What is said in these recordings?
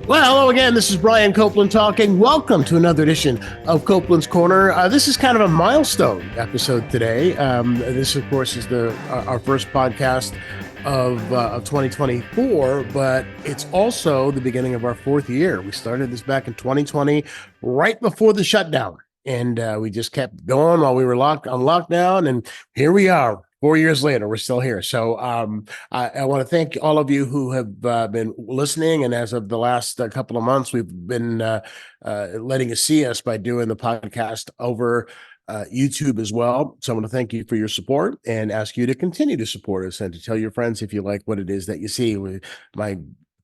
Well, hello again. This is Brian Copeland talking. Welcome to another edition of Copeland's Corner. This is kind of a milestone episode today. This, of course, is our first podcast of 2024, but it's also the beginning of our fourth year. We started this back in 2020, right before the shutdown, and we just kept going while we were on lockdown, and here we are. 4 years later, we're still here. So I want to thank all of you who have been listening. And as of the last couple of months, we've been letting you see us by doing the podcast over YouTube as well. So I want to thank you for your support and ask you to continue to support us and to tell your friends if you like what it is that you see. My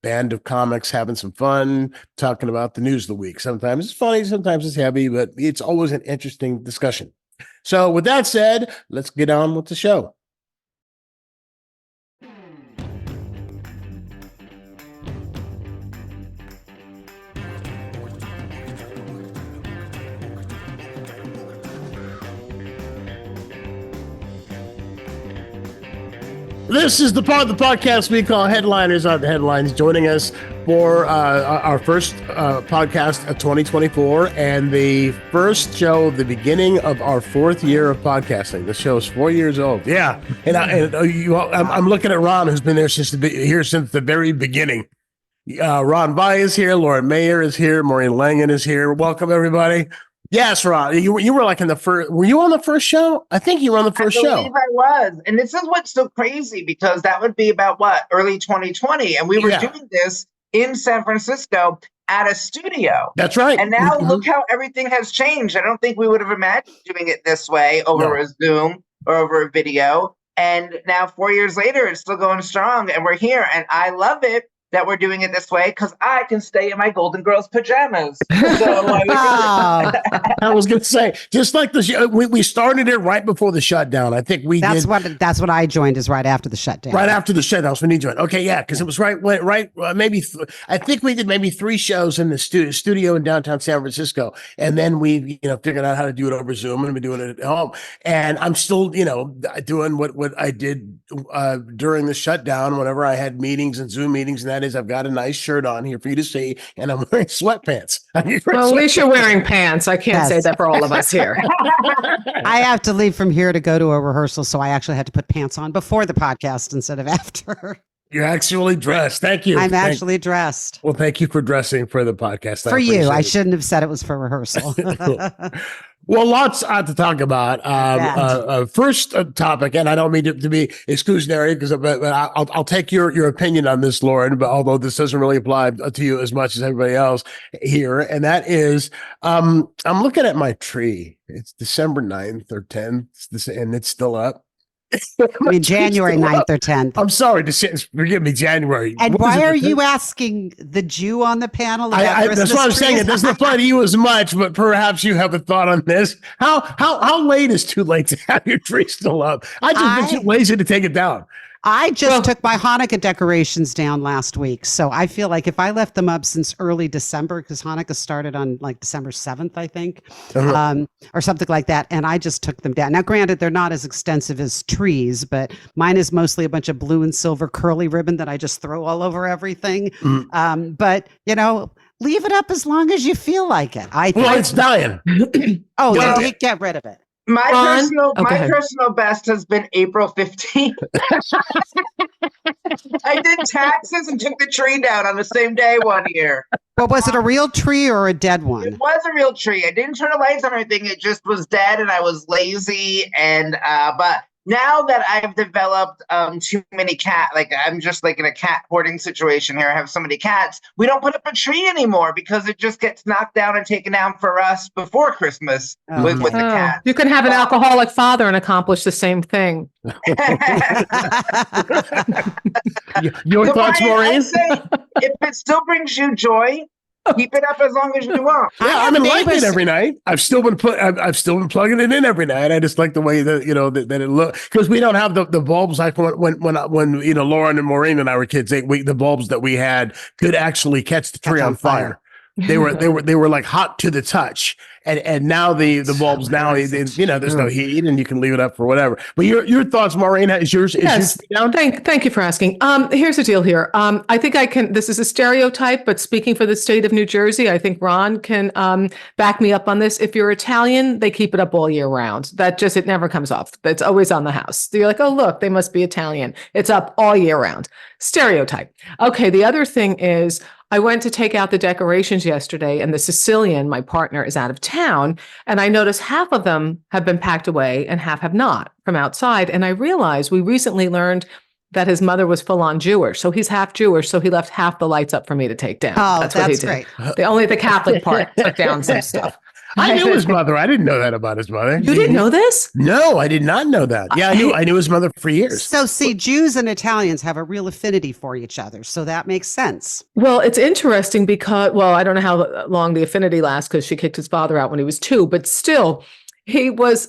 band of comics having some fun, talking about the news of the week. Sometimes it's funny, sometimes it's heavy, but it's always an interesting discussion. So with that said, let's get on with the show. This is the part of the podcast we call Headliners Aren't the Headlines. Joining us for our first podcast of 2024 and the first show of the beginning of our fourth year of podcasting. The show is 4 years old. Yeah. I'm looking at Ron, who's been there since the very beginning. Ron Vigh is here. Lauren Mayer is here. Maureen Langan is here. Welcome, everybody. Yes, Ron. You were like in the first. Were you on the first show? I think you were on the first show. I believe I was. And this is what's so crazy because that would be about early 2020. And we were doing this in San Francisco at a studio. That's right. And now look how everything has changed. I don't think we would have imagined doing it this way over a Zoom or over a video. And now 4 years later, it's still going strong and we're here. And I love it that we're doing it this way because I can stay in my Golden Girls pajamas. So I was going to say, just like the show, we started it right before the shutdown. I think that's what I joined is right after the shutdown. Right after the shutdown, when you joined. Okay, yeah, because it was right. I think we did maybe 3 shows in the studio in downtown San Francisco, and then we figured out how to do it over Zoom, and we're doing it at home. And I'm still doing what I did during the shutdown. Whenever I had meetings and Zoom meetings, and that is I've got a nice shirt on here for you to see, and I'm wearing sweatpants. Well, at least you're wearing pants. I can't say that for all of us here. I have to leave from here to go to a rehearsal, so I actually had to put pants on before the podcast instead of after. You're actually dressed. Thank you. I'm actually dressed. Well, thank you for dressing for the podcast. For you. I shouldn't have said it was for rehearsal. Well, lots to talk about. First topic, and I don't mean to be exclusionary, but I'll take your opinion on this, Lauren. But although this doesn't really apply to you as much as everybody else here, and that is, I'm looking at my tree. It's December 9th or 10th, and it's still up. I mean, January 9th or 10th. I'm sorry forgive me, January. And why are you asking the Jew on the panel? That's what I'm saying. It doesn't apply to you as much, but perhaps you have a thought on this. How late is too late to have your tree still up? I just been too lazy to take it down. I just took my Hanukkah decorations down last week. So I feel like if I left them up since early December, because Hanukkah started on like December 7th, I think, or something like that. And I just took them down. Now, granted, they're not as extensive as trees, but mine is mostly a bunch of blue and silver curly ribbon that I just throw all over everything. But, leave it up as long as you feel like it. It's dying. Then get rid of it. My personal best has been April 15th. I did taxes and took the tree down on the same day one year. But was it a real tree or a dead one? It was a real tree. I didn't turn the lights on or anything. It just was dead and I was lazy. And but now that I've developed too many I'm just like in a cat hoarding situation here. I have so many cats. We don't put up a tree anymore because it just gets knocked down and taken down for us before Christmas with the cats. You can have an alcoholic father and accomplish the same thing. Your thoughts, Maureen? If it still brings you joy, keep it up as long as you want. Yeah, I've been lighting it every night. I've still been plugging it in every night. I just like the way that that it looks, because we don't have the bulbs like when Lauren and Maureen and I were kids. The bulbs that we had could actually catch the tree on fire. they were like hot to the touch. And now the bulbs now, there's no heat and you can leave it up for whatever. But your thoughts, Maureen, is yours down? Thank you for asking. Here's the deal here. I think this is a stereotype, but speaking for the state of New Jersey, I think Ron can back me up on this. If you're Italian, they keep it up all year round. It never comes off. It's always on the house. You're like, oh, look, they must be Italian. It's up all year round. Stereotype. Okay, the other thing is, I went to take out the decorations yesterday, and the Sicilian, my partner, is out of town. And I noticed half of them have been packed away and half have not from outside. And I realized we recently learned that his mother was full on Jewish. So he's half Jewish. So he left half the lights up for me to take down. Oh, that's what he did. great. Only the Catholic part took down some stuff. I knew his mother. I didn't know that about his mother. You didn't know this? No, I did not know that. Yeah, I knew his mother for years. So see, Jews and Italians have a real affinity for each other. So that makes sense. Well, it's interesting because, I don't know how long the affinity lasts because she kicked his father out when he was 2, but still, she was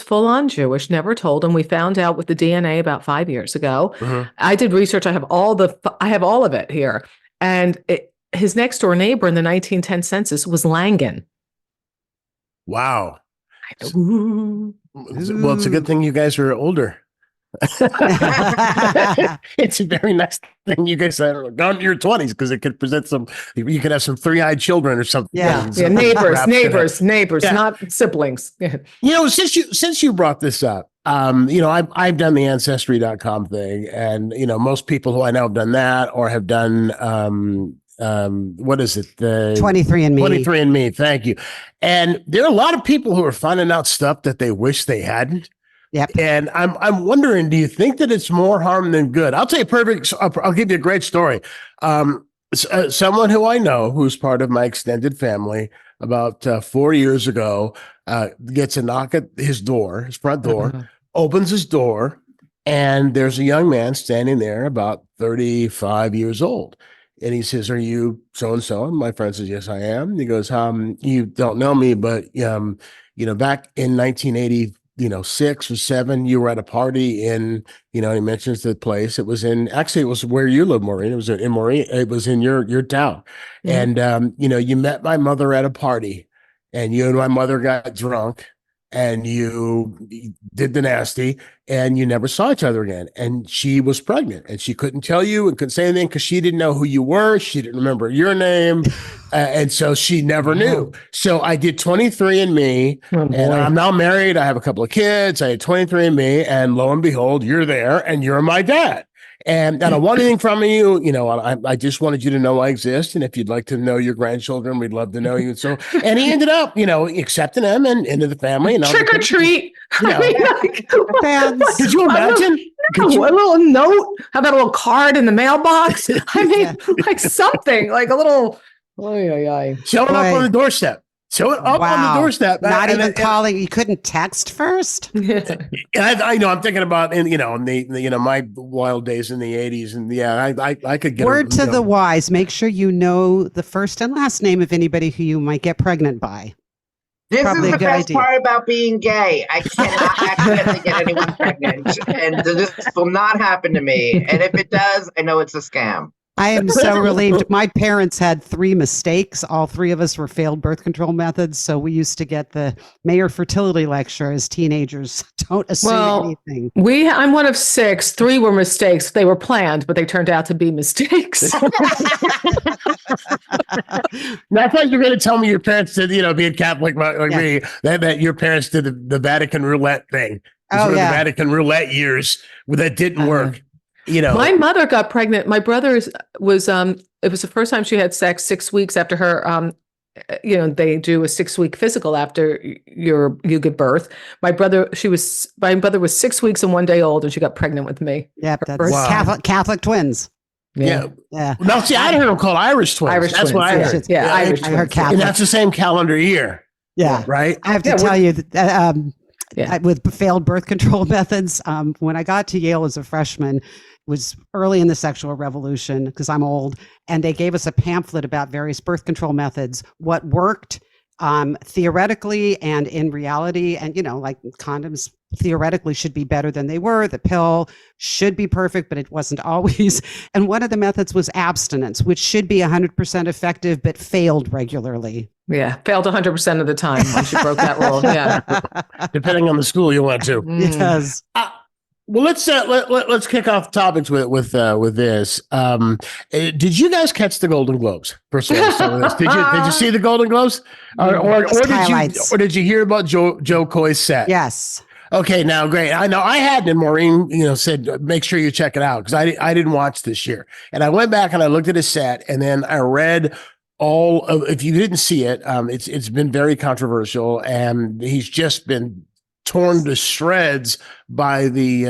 full on Jewish, never told him. We found out with the DNA about 5 years ago. Mm-hmm. I did research. I have all of it here. And his next door neighbor in the 1910 census was Langan. Wow. Well, it's a good thing you guys are older. It's a very nice thing you guys are down to your 20s because it could present you could have some 3-eyed children or something. Yeah, neighbors, not siblings. Since you brought this up, I've done the Ancestry.com thing, and most people who I know have done that or have done what is it? The 23andMe. 23andMe. Thank you. And there are a lot of people who are finding out stuff that they wish they hadn't. Yep. And I'm wondering, do you think that it's more harm than good? I'll tell you I'll give you a great story. Someone who I know, who's part of my extended family, about 4 years ago, gets a knock at his front door, opens his door, and there's a young man standing there about 35 years old. And he says, "Are you so-and-so?" And my friend says, "Yes, I am." And he goes, "You don't know me, but, back in 1986 or 7, you were at a party in," he mentions the place. It was where you live, Maureen. It was in Maureen. It was in your town. Mm-hmm. And, you met my mother at a party, and you and my mother got drunk, and you did the nasty, and you never saw each other again. And she was pregnant, and she couldn't tell you and couldn't say anything because she didn't know who you were. She didn't remember your name. And so she never knew. So I did 23andMe, and I'm now married. I have a couple of kids. I had 23andMe, and lo and behold, you're there, and you're my dad. And I don't want anything from you. I just wanted you to know I exist. And if you'd like to know your grandchildren, we'd love to know you. And he ended up, accepting them and into the family. And trick or treat. Could you imagine? A little note? How about a little card in the mailbox? Like something, like a little. Showing up on the doorstep. On the doorstep. Not even calling. You couldn't text first. I know. I'm thinking about in my wild days in the 80s, and I could get word to the wise. Make sure you know the first and last name of anybody who you might get pregnant by. This Probably is the best idea. part about being gay. I cannot accidentally get anyone pregnant, and this will not happen to me. And if it does, I know it's a scam. I am so relieved. My parents had 3 mistakes. All 3 of us were failed birth control methods. So we used to get the Mayer fertility lecture as teenagers. Don't assume anything. I'm one of 6. 3 were mistakes. They were planned, but they turned out to be mistakes. Now, I thought you were going to tell me your parents did, being Catholic like me, that your parents did the Vatican roulette thing. The Vatican roulette years that didn't work. My mother got pregnant. My brother was it was the first time she had sex 6 weeks after her they do a 6-week physical after you give birth. My brother was 6 weeks and 1 day old, and she got pregnant with me. Yep, that's Catholic twins. Yeah. Now, see, I heard them called Irish twins. That's what I heard. Yeah, Irish I heard Catholic. And that's the same calendar year. Yeah. Right? I have to tell you that with failed birth control methods, when I got to Yale as a freshman, was early in the sexual revolution because I'm old, and they gave us a pamphlet about various birth control methods, what worked, theoretically and in reality. And, like condoms theoretically should be better than they were. The pill should be perfect, but it wasn't always. And one of the methods was abstinence, which should be 100% effective, but failed regularly. Yeah, failed 100% of the time once you broke that rule. Yeah. Depending on the school you went to. Yes. Well, let's kick off topics with this. Did you guys catch the Golden Globes? First of all, let's start with this. Did you see the Golden Globes, or did you hear about Joe Coy's set? Yes. Okay, now great. I know I hadn't, and Maureen, said make sure you check it out because I didn't watch this year, and I went back and I looked at his set, and then I read all of. If you didn't see it, it's been very controversial, and he's just been torn to shreds by the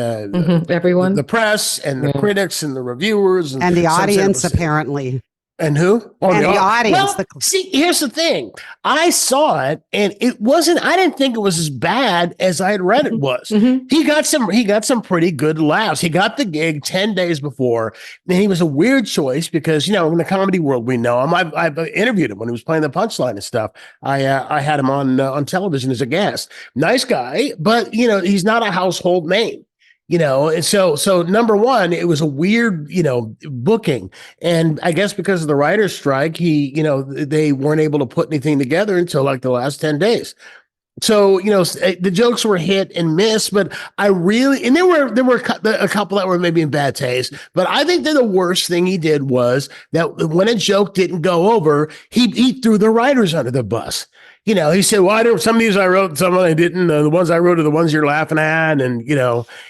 everyone, the press and the critics and the reviewers and the audience apparently. And who? Oh, and the audience. Well, see, here's the thing. I saw it, and it wasn't. I didn't think it was as bad as I had read it was. He got some pretty good laughs. He got the gig 10 days before, and he was a weird choice because in the comedy world we know him. I've interviewed him when he was playing the Punchline and stuff. I had him on television as a guest. Nice guy, but he's not a household name. And so number one, it was a weird, booking. And I guess because of the writer's strike, they weren't able to put anything together until like the last 10 days. So, the jokes were hit and miss, but and there were a couple that were maybe in bad taste, but I think that the worst thing he did was that when a joke didn't go over, he threw the writers under the bus. He said, well, some of these I wrote, some of them I didn't. The ones I wrote are the ones you're laughing at. And,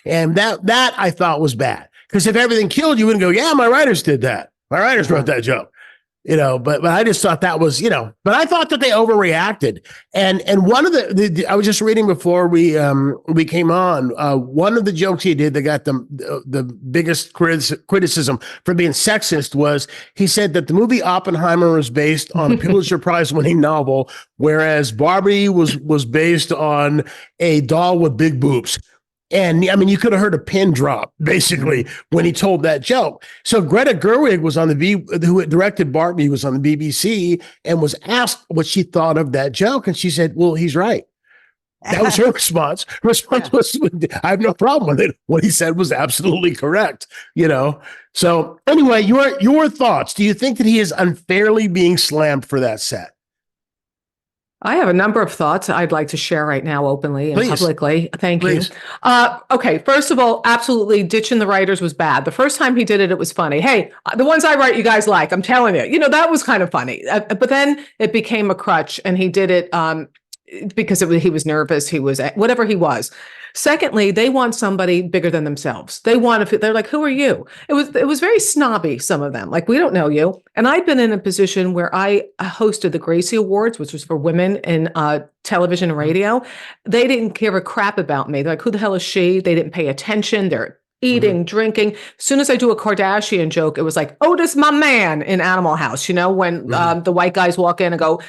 and that I thought was bad. Because if everything killed, you wouldn't go, yeah, my writers did that. My writers wrote that joke. But I just thought that was, but I thought that they overreacted. And one of the I was just reading before we came on, one of the jokes he did that got the biggest criticism for being sexist was he said that the movie Oppenheimer was based on a Pulitzer Prize winning novel, whereas Barbie was based on a doll with big boobs. And I mean, you could have heard a pin drop basically when he told that joke. So Greta Gerwig was who directed Barbie, was on the BBC and was asked what she thought of that joke. And she said, well, he's right. That was her response. Her response was, I have no problem with it. What he said was absolutely correct, So anyway, your thoughts. Do you think that he is unfairly being slammed for that set? I have a number of thoughts I'd like to share right now openly and publicly. Thank you. Okay, first of all, absolutely ditching the writers was bad. The first time he did it, it was funny. Hey, the ones I write, you guys like, I'm telling you, that was kind of funny. But then it became a crutch and he did it because he was nervous. He was whatever he was. Secondly, they want somebody bigger than themselves. They're like, who are you? It was very snobby, some of them. Like, we don't know you. And I'd been in a position where I hosted the Gracie Awards, which was for women in television and radio. They didn't give a crap about me. They're like, who the hell is she? They didn't pay attention. They're eating, drinking. As soon as I do a Kardashian joke, it was like, Otis, my man, in Animal House, when the white guys walk in and go,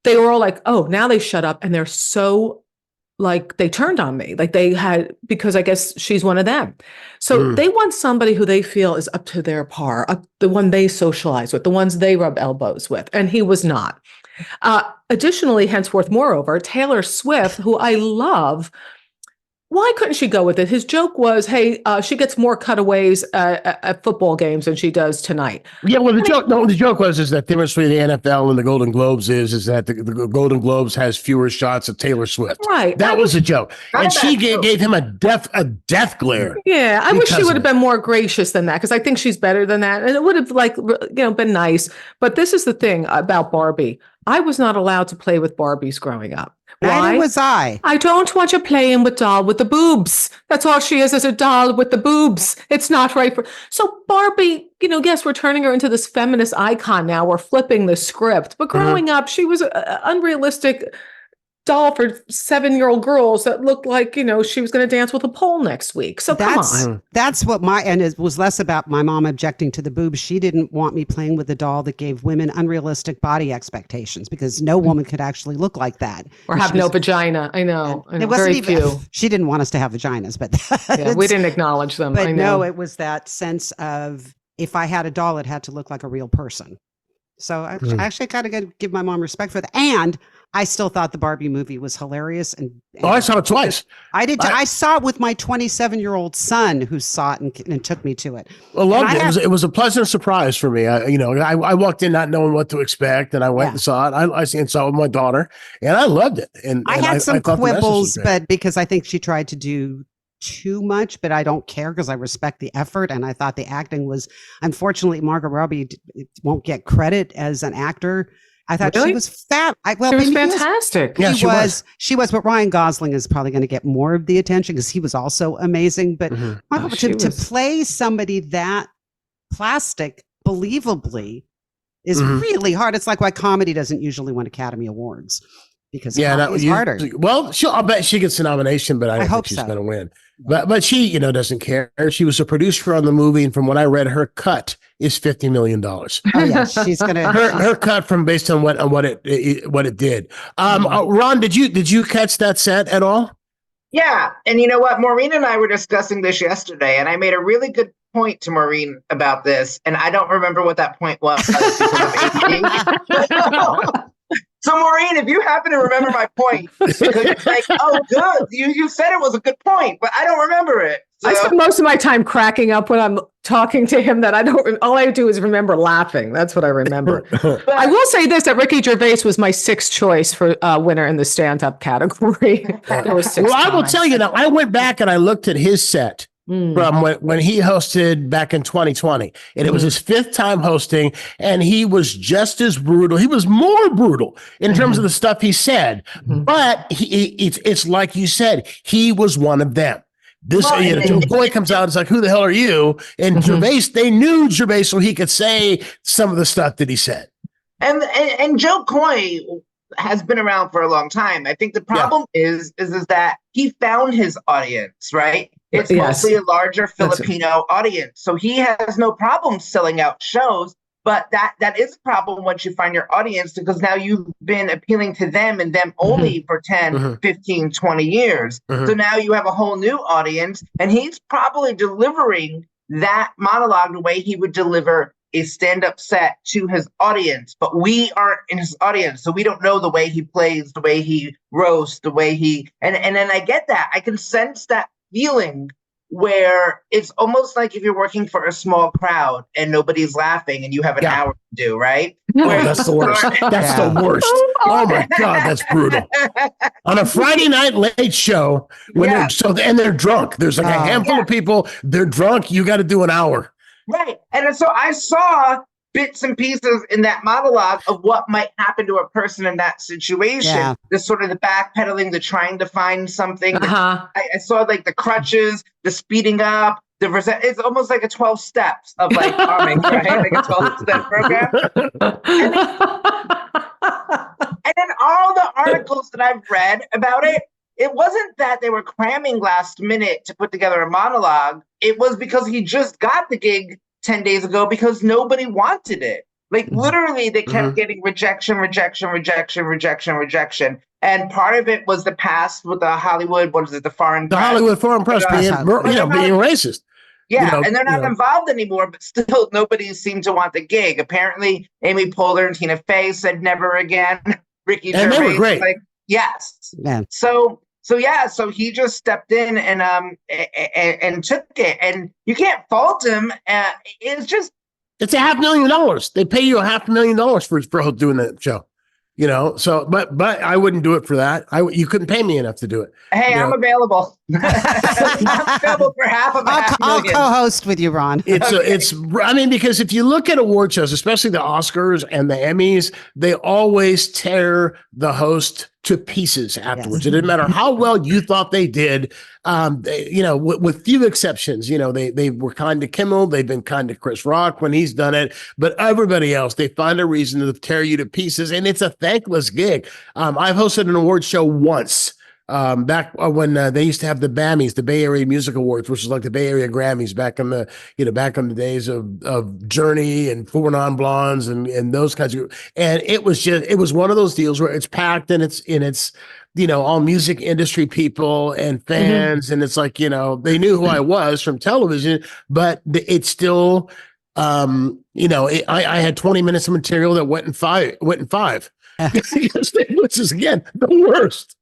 they were all like, oh, now they shut up. And they're so like they turned on me, like they had, because I guess she's one of them. So they want somebody who they feel is up to their par, the one they socialize with, the ones they rub elbows with. And he was not. Additionally, henceforth, moreover, Taylor Swift, who I love, why couldn't she go with it? His joke was, hey, she gets more cutaways at football games than she does tonight. Yeah, well, the joke was that the difference between the NFL and the Golden Globes is that the Golden Globes has fewer shots of Taylor Swift. Right. That was a joke. And she gave him a death glare. Yeah, I wish she would have been more gracious than that, because I think she's better than that. And it would have been nice. But this is the thing about Barbie. I was not allowed to play with Barbies growing up. Why? Neither was I. I don't want you playing with doll with the boobs. That's all she is a doll with the boobs. It's not right for... So Barbie, yes, we're turning her into this feminist icon now. We're flipping the script. But growing up, she was an unrealistic doll for 7-year-old girls that looked like, she was going to dance with a pole next week. So come on. That's what and it was less about my mom objecting to the boobs. She didn't want me playing with a doll that gave women unrealistic body expectations, because no woman could actually look like that. Or have no vagina. I know. It wasn't very even, few. She didn't want us to have vaginas, but we didn't acknowledge them. But I know. no, it was that sense of, if I had a doll, it had to look like a real person. So I actually kind of got to give my mom respect for that. And I still thought the Barbie movie was hilarious. And I saw it twice. I did. I saw it with my 27-year-old son, who saw it and took me to it. I loved it. It was a pleasant surprise for me. I walked in not knowing what to expect, and I went and saw it. I saw it with my daughter, and I loved it. And I had some quibbles, but because I think she tried to do too much, but I don't care because I respect the effort. And I thought the acting was, unfortunately, Margot Robbie won't get credit as an actor. I thought she was fat. She was fantastic. She was, but Ryan Gosling is probably going to get more of the attention because he was also amazing. But to play somebody that plastic believably is really hard. It's like why comedy doesn't usually win Academy Awards, because it's harder. Well, I'll bet she gets a nomination, but I don't think she's going to win. But she, doesn't care. She was a producer on the movie, and from what I read, her cut is $50 million. Oh yeah, she's gonna her cut from based on what it did. Ron, did you catch that set at all? Yeah, and you know what? Maureen and I were discussing this yesterday, and I made a really good point to Maureen about this, and I don't remember what that point was because of ADD. So Maureen, if you happen to remember my point, because it's like, oh, good, you said it was a good point, but I don't remember it. So. I spend most of my time cracking up when I'm talking to him. All I do is remember laughing. That's what I remember. But I will say this: that Ricky Gervais was my sixth choice for winner in the stand-up category. I will tell you now. I went back and I looked at his set. From when he hosted back in 2020, and it was his fifth time hosting, and he was just as brutal. He was more brutal in terms of the stuff he said, but it's like you said, he was one of them. This boy comes out, it's like, who the hell are you? And Gervais, they knew Gervais so he could say some of the stuff that he said. And Joe Coy has been around for a long time. I think the problem is that he found his audience, right? It's mostly a larger Filipino audience. So he has no problem selling out shows, but that is a problem once you find your audience, because now you've been appealing to them and them only for 10, 15, 20 years. So now you have a whole new audience, and he's probably delivering that monologue the way he would deliver a stand-up set to his audience, but we aren't in his audience, so we don't know the way he plays, the way he roasts, the way he and then I get that. I can sense that feeling where it's almost like if you're working for a small crowd and nobody's laughing and you have an hour to do, right? Oh, that's the worst. That's the worst. Oh my God, that's brutal. On a Friday night late show, when they're drunk. There's like a handful of people, they're drunk, you got to do an hour. Right. And so I saw bits and pieces in that monologue of what might happen to a person in that situation. Yeah. The sort of the backpedaling, the trying to find something. I saw like the crutches, the speeding up, it's almost like a 12 steps of like farming, right? Like a 12-step program. And then all the articles that I've read about it, it wasn't that they were cramming last minute to put together a monologue. It was because he just got the gig 10 days ago because nobody wanted it. Like literally they kept getting rejection. And part of it was the past with the Hollywood, the foreign press? Hollywood foreign press being racist. Yeah, and they're not involved anymore, but still nobody seemed to want the gig. Apparently Amy Poehler and Tina Fey said never again. Ricky Gervais, they were great. Like, yes. Man. So he just stepped in and took it, and you can't fault him. It's $500,000. They pay you $500,000 for doing that show, So, but I wouldn't do it for that. You couldn't pay me enough to do it. Hey, I'm available. I'm available for I'll co-host with you, Ron. Because if you look at award shows, especially the Oscars and the Emmys, they always tear the host to pieces afterwards. Yes. It didn't matter how well you thought they did. With few exceptions, they were kind to Kimmel. They've been kind to Chris Rock when he's done it, but everybody else, they find a reason to tear you to pieces. And it's a thankless gig. I've hosted an award show once. Back when they used to have the BAMIs, the Bay Area Music Awards, which is like the Bay Area Grammys back in the days of Journey and Four Non Blondes and those kinds of, and it was one of those deals where it's packed and it's all music industry people and fans, and it's like, they knew who I was from television, but it's still I had 20 minutes of material that went in five. This is again the worst.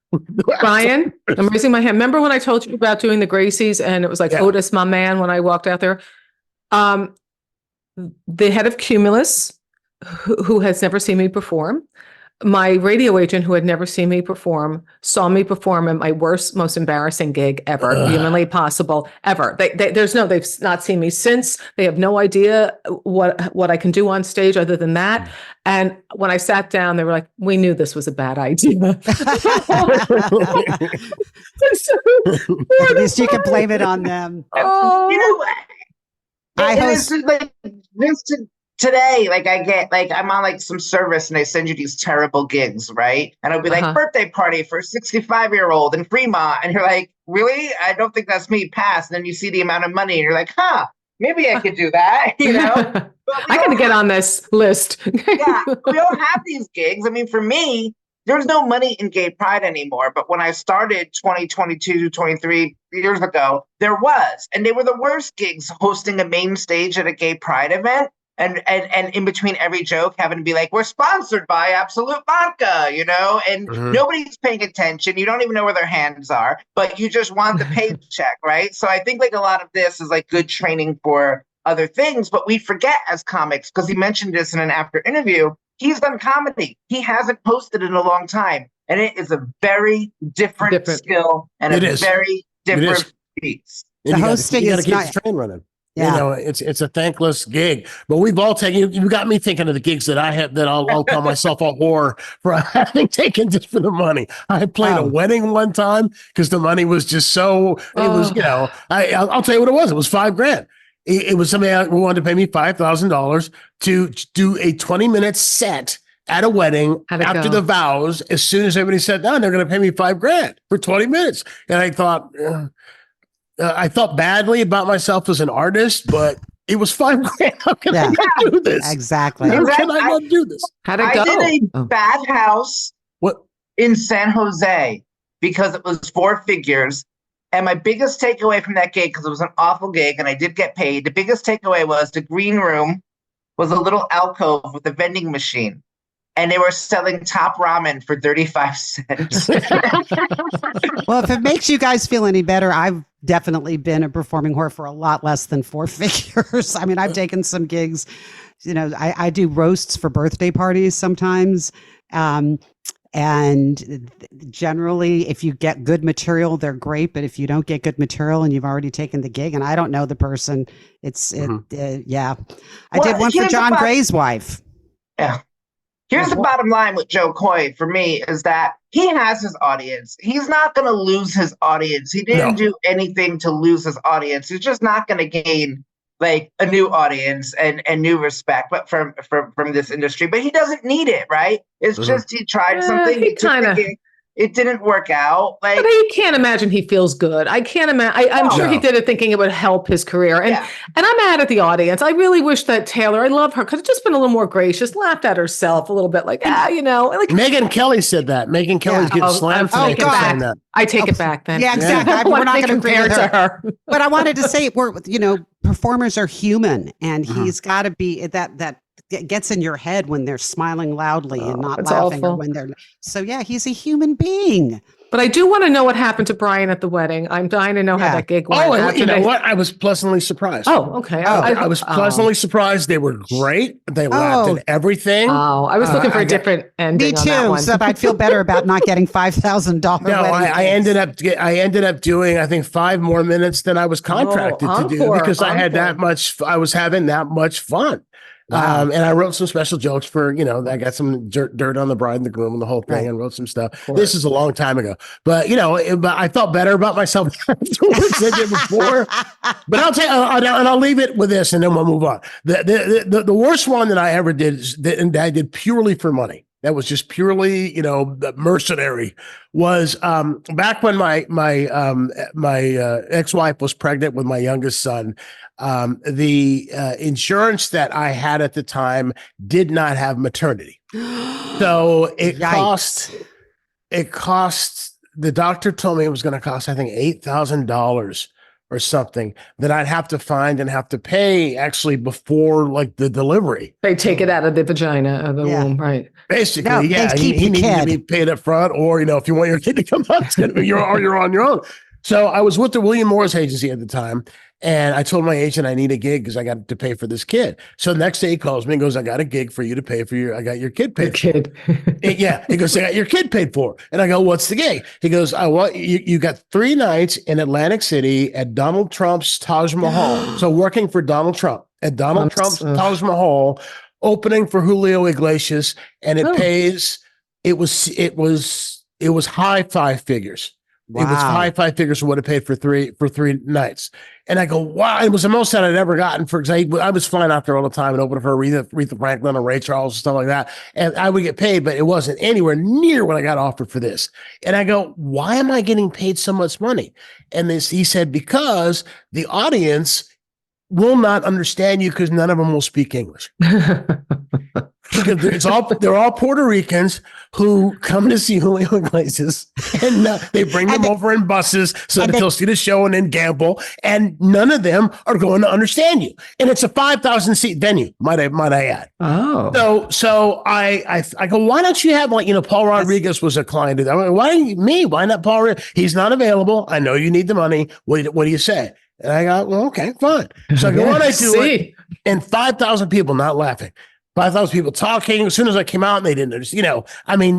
Brian, I'm raising my hand. Remember when I told you about doing the Gracies and it was like Otis, my man, when I walked out there? The head of Cumulus, who has never seen me perform, my radio agent who had never seen me perform, saw me perform in my worst, most embarrassing gig ever, humanly possible, ever. They've not seen me since. They have no idea what I can do on stage other than that. And when I sat down, they were like, we knew this was a bad idea. At least you can blame it on them. You know what? Today, like I get, like I'm on like some service and they send you these terrible gigs, right? And I'll be like, birthday party for a 65-year-old in Fremont. And you're like, really? I don't think that's me, pass. And then you see the amount of money and you're like, maybe I could do that, you know? I got to get on this list. Yeah, we don't have these gigs. I mean, for me, there's no money in gay pride anymore. But when I started 22, 23 years ago, there was. And they were the worst gigs, hosting a main stage at a gay pride event. And in between every joke, having to be like, we're sponsored by Absolute Vodka, you know, and nobody's paying attention. You don't even know where their hands are, but you just want the paycheck, right? So I think like a lot of this is like good training for other things, but we forget as comics, because he mentioned this in an after interview, he's done comedy. He hasn't posted in a long time. And it is a very different skill and very different piece. The hosting is keep the train running. Yeah. You know, it's a thankless gig, but we've all taken. You got me thinking of the gigs that I have that I'll call myself a whore for having taken just for the money. I played a wedding one time because the money was just so. It was, you know, I'll tell you what it was. It was $5,000. It was somebody who wanted to pay me $5,000 to do a 20-minute set at a wedding after the vows. As soon as everybody sat down, they're going to pay me $5,000 for 20 minutes, and I thought. I felt badly about myself as an artist, but it was $5,000. How can I not do this? Exactly. How can I not do this? How'd it go? I did a bad house in San Jose because it was 4 figures. And my biggest takeaway from that gig, because it was an awful gig and I did get paid, the biggest takeaway was the green room was a little alcove with a vending machine. And they were selling top ramen for 35 cents. Well, if it makes you guys feel any better, I've definitely been a performing whore for a lot less than 4 figures. I mean, I've taken some gigs, you know, I do roasts for birthday parties sometimes. And generally, if you get good material, they're great. But if you don't get good material and you've already taken the gig and I don't know the person, I did one for John Gray's wife. Yeah. Here's the bottom line with Joe Coy for me is that he has his audience. He's not going to lose his audience. He didn't do anything to lose his audience. He's just not going to gain like a new audience and new respect but from this industry. But he doesn't need it, right? It's just he tried something. It didn't work out. Like, but I can't imagine he feels good. I can't imagine. I'm sure he did it thinking it would help his career. And I'm mad at the audience. I really wish that Taylor, I love her, could have just been a little more gracious, laughed at herself a little bit, like, you know. Like Megyn Kelly said that. Megyn Kelly's getting slammed for saying that. I take it back then. Yeah, exactly. We're not going to compare to her. But I wanted to say, performers are human, and he's got to be that gets in your head when they're smiling loudly and not laughing, or when they're he's a human being. But I do want to know what happened to Brian at the wedding. I'm dying to know how that gig went. Oh, you know what? I was pleasantly surprised. Oh, okay. I was pleasantly surprised. They were great. They laughed at everything. Oh, I was looking for a different ending. Me too. On that one. So I'd feel better about not getting $5,000. No, I ended up doing, I think, 5 more minutes than I was contracted to do because I had that much. I was having that much fun. Wow. And I wrote some special jokes for, I got some dirt on the bride and the groom and the whole thing and wrote some stuff. This is a long time ago, but, but I felt better about myself afterwards than I did before. But I'll tell you, and I'll leave it with this and then we'll move on. The worst one that I ever did, and I did purely for money. That was just purely, mercenary. Was back when my ex-wife was pregnant with my youngest son. The insurance that I had at the time did not have maternity, so it cost. The doctor told me it was going to cost, I think, $8,000 or something that I'd have to find and have to pay actually before like the delivery. They take it out of the vagina of the womb, right? Basically, No, yeah. He needs to be paid up front, or if you want your kid to come out, it's gonna be you're on your own. So I was with the William Morris agency at the time, and I told my agent I need a gig because I got to pay for this kid. So the next day he calls me and goes, "I got a gig for you to pay for I got your kid paid." Kid. Yeah. He goes, "I got your kid paid for." And I go, "What's the gig?" He goes, "I want you got 3 nights in Atlantic City at Donald Trump's Taj Mahal." So working for Donald Trump at Donald Trump's Taj Mahal, opening for Julio Iglesias, and it pays. It was high 5 figures. Wow. It was high 5 figures for what it paid for three nights. And I go, wow, it was the most that I'd ever gotten for, because I was flying out there all the time and opening for Aretha Franklin and Ray Charles and stuff like that. And I would get paid, but it wasn't anywhere near what I got offered for this. And I go, why am I getting paid so much money? And he said, because the audience will not understand you because none of them will speak English. They're all Puerto Ricans who come to see Julio Iglesias, and they bring them over in buses so that they'll see the show and then gamble. And none of them are going to understand you. And it's a 5,000 seat venue, might I add. Oh, so I go, why don't you have Paul Rodriguez was a client of that. I mean, why not Paul? He's not available. I know you need the money. What do you say? And I go, well, okay, fine. So I go, why don't I do it? And 5,000 people not laughing. 5,000 people talking. As soon as I came out, and they didn't understand,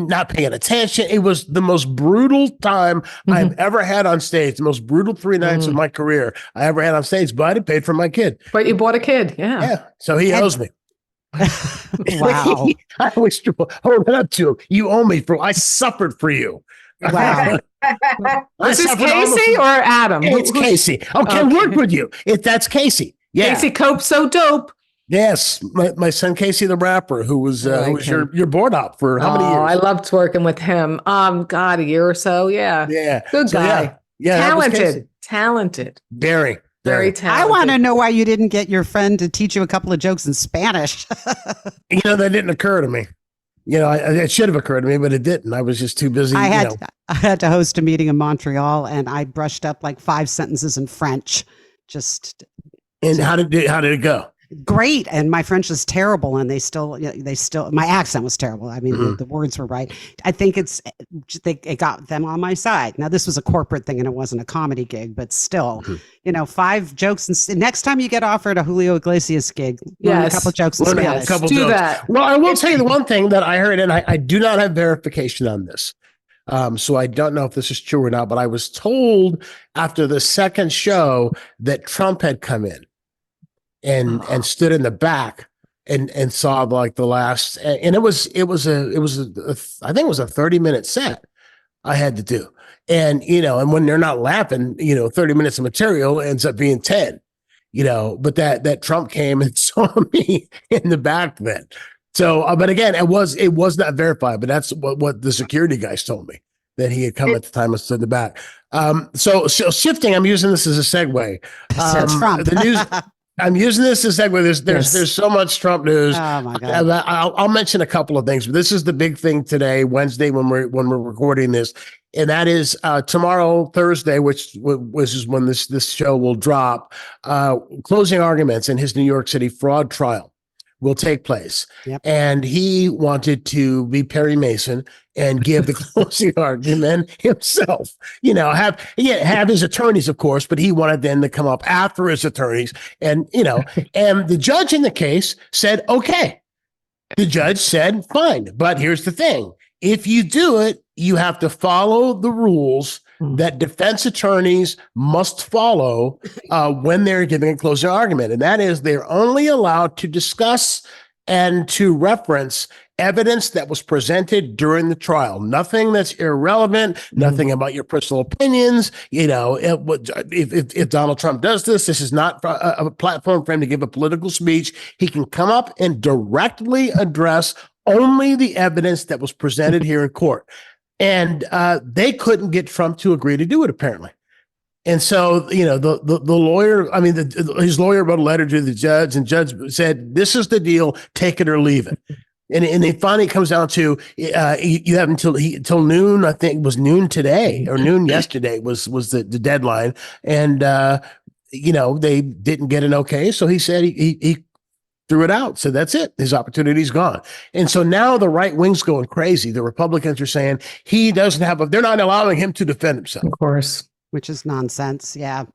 not paying attention. It was the most brutal time I've ever had on stage. The most brutal 3 nights of my career I ever had on stage, but I paid for my kid. But you bought a kid. Yeah. Yeah. So he owes me. Wow. I always hold it up to him. You owe me I suffered for you. Wow. Is this Casey or Adam? It's Casey. Okay, work with you. That's Casey. Yeah. Casey Cope, so dope. Yes, my son Casey the rapper, who was your board op for how many years? I loved working with him. God, a year or so. Yeah. Yeah. Good guy. Yeah. Talented. Very talented. I want to know why you didn't get your friend to teach you a couple of jokes in Spanish. That didn't occur to me. It should have occurred to me, but it didn't. I was just too busy. I had to host a meeting in Montreal, and I brushed up like 5 sentences in French. And how did it go? Great. And my French is terrible, and they still my accent was terrible. I mean, the words were right. I think it got them on my side. Now, this was a corporate thing and it wasn't a comedy gig, but still, 5 jokes. And next time you get offered a Julio Iglesias gig, learn a couple jokes in Spanish. Do that. Well, I will tell you the one thing that I heard, and I do not have verification on this. So I don't know if this is true or not, but I was told after the second show that Trump had come in and stood in the back and saw like the last, and it was I think it was a 30-minute set I had to do. And, and when they're not laughing, 30 minutes of material ends up being 10, but that Trump came and saw me in the back then. So, but again, it was not verified, but that's what the security guys told me, that he had come at the time and stood in the back. So shifting, I'm using this as a segue. The news. I'm using this as a segue. There's so much Trump news. Oh my God. I'll mention a couple of things, but this is the big thing today, Wednesday, when we're recording this, and that is tomorrow, Thursday, which is when this show will drop. Closing arguments in his New York City fraud trial will take place. Yep. And he wanted to be Perry Mason and give the closing argument himself, have his attorneys, of course, but he wanted them to come up after his attorneys. And, and the judge in the case said, okay. The judge said, fine. But here's the thing. If you do it, you have to follow the rules that defense attorneys must follow when they're giving a closing argument. And that is, they're only allowed to discuss and to reference evidence that was presented during the trial. Nothing that's irrelevant, nothing about your personal opinions. If Donald Trump does this is not a platform for him to give a political speech. He can come up and directly address only the evidence that was presented here in court. And they couldn't get Trump to agree to do it, apparently. And so, the lawyer, his lawyer wrote a letter to the judge, and judge said, this is the deal, take it or leave it. And it finally comes down to you have until noon. I think it was noon today or noon yesterday was the deadline. And they didn't get an okay. So he said he threw it out. So that's it. His opportunity's gone. And so now the right wing's going crazy. The Republicans are saying he doesn't have they're not allowing him to defend himself. Of course. Which is nonsense. Yeah.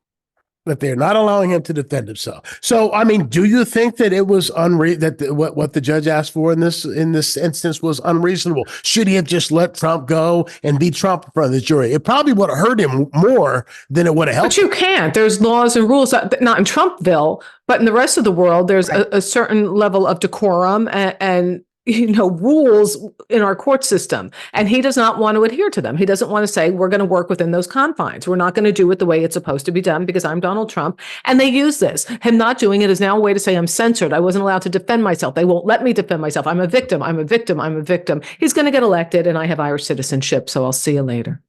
That they're not allowing him to defend himself. So, I mean, do you think that it was what the judge asked for in this instance was unreasonable? Should he have just let Trump go and be Trump in front of the jury? It probably would have hurt him more than it would have helped. But you can't. There's laws and rules, not in Trumpville, but in the rest of the world, there's a certain level of decorum and rules in our court system, and he does not want to adhere to them. He doesn't want to say, we're going to work within those confines. We're not going to do it the way it's supposed to be done because I'm Donald Trump. And they use this. Him not doing it is now a way to say I'm censored. I wasn't allowed to defend myself. They won't let me defend myself. I'm a victim. I'm a victim. I'm a victim. He's going to get elected, and I have Irish citizenship, so I'll see you later.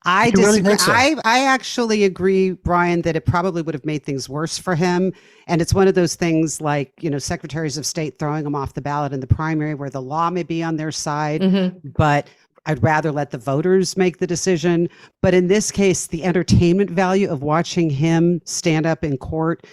I You really disagree. think so? I actually agree, Brian, that it probably would have made things worse for him. And it's one of those things like, secretaries of state throwing him off the ballot in the primary where the law may be on their side, but I'd rather let the voters make the decision. But in this case, the entertainment value of watching him stand up in court,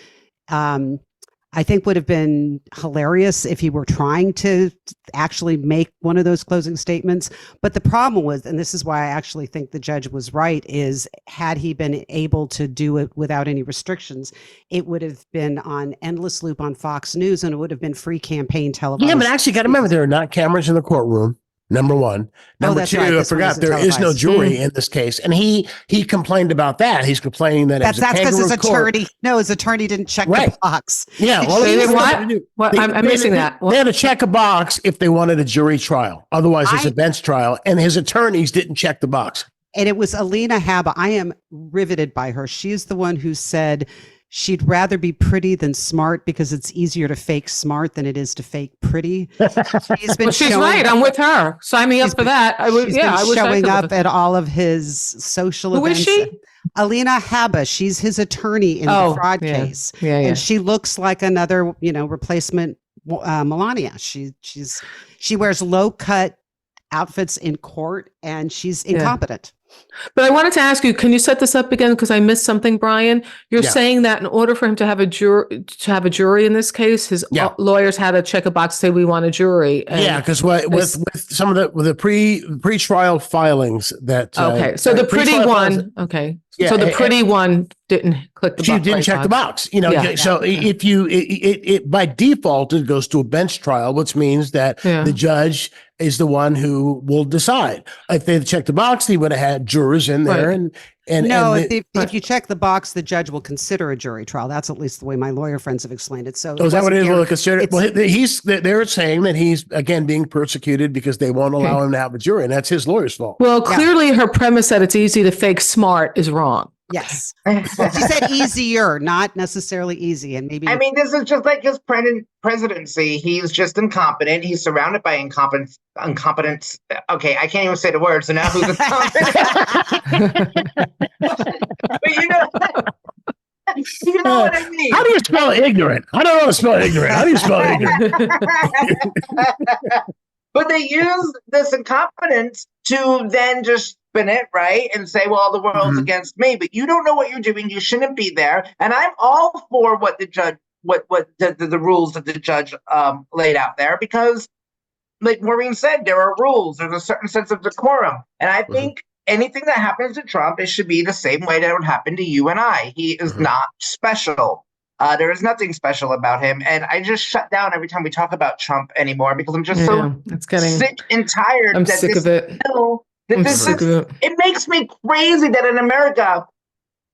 I think would have been hilarious if he were trying to actually make one of those closing statements. But the problem was, and this is why I actually think the judge was right, is had he been able to do it without any restrictions, it would have been on endless loop on Fox News and it would have been free campaign television. Yeah, but actually, got to remember, there are not cameras in the courtroom. Number one. Number that's two, right. I This one forgot isn't there is no televised. jury in this case. And he complained about that. He's complaining that That's because his attorney didn't check Right. the box. Yeah. Well, They here's did what what? they do. What? I'm missing that. They had to check a box if they wanted a jury trial. Otherwise, it's a bench trial. And his attorneys didn't check the box. And it was Alina Habba. I am riveted by her. She's the one who said she'd rather be pretty than smart because it's easier to fake smart than it is to fake pretty. She's right. I'm with her. Sign me up for that. I wish I showing could up at all of his social Who events. is she? Alina Habba. She's his attorney in the fraud case. Yeah. And she looks like another, replacement Melania. She wears low cut outfits in court and she's incompetent. But I wanted to ask you, can you set this up again? Because I missed something, Brian. You're saying that in order for him to have a jury in this case, his lawyers had to check a box, say we want a jury. And because with some of the pre-trial filings that so the pretty one, so the pretty one didn't click the box. She didn't check the box. So if it by default it goes to a bench trial, which means that the judge is the one who will decide. If they checked the box, he would have had jurors in there, if you check the box, the judge will consider a jury trial. That's at least the way my lawyer friends have explained it. So, is that what it is? Will consider? Well, they're saying that he's again being persecuted because they won't allow him to have a jury, and that's his lawyer's fault. Well, clearly her premise that it's easy to fake smart is wrong. Yes. She said easier, not necessarily easy. And maybe this is just like his presidency. He's just incompetent. He's surrounded by incompetence. Okay, I can't even say the word, so now who's incompetent? But you know what I mean. How do you spell ignorant? I don't know how to spell ignorant. How do you spell ignorant? But they use this incompetence to then just spin it, right? And say, well, the world's against me, but you don't know what you're doing. You shouldn't be there. And I'm all for what the judge, what the rules that the judge laid out there, because like Maureen said, there are rules. There's a certain sense of decorum. And I think anything that happens to Trump, it should be the same way that would happen to you and I. He is not special. There is nothing special about him. And I just shut down every time we talk about Trump anymore because I'm just sick and tired. I'm sick of it. It makes me crazy that in America,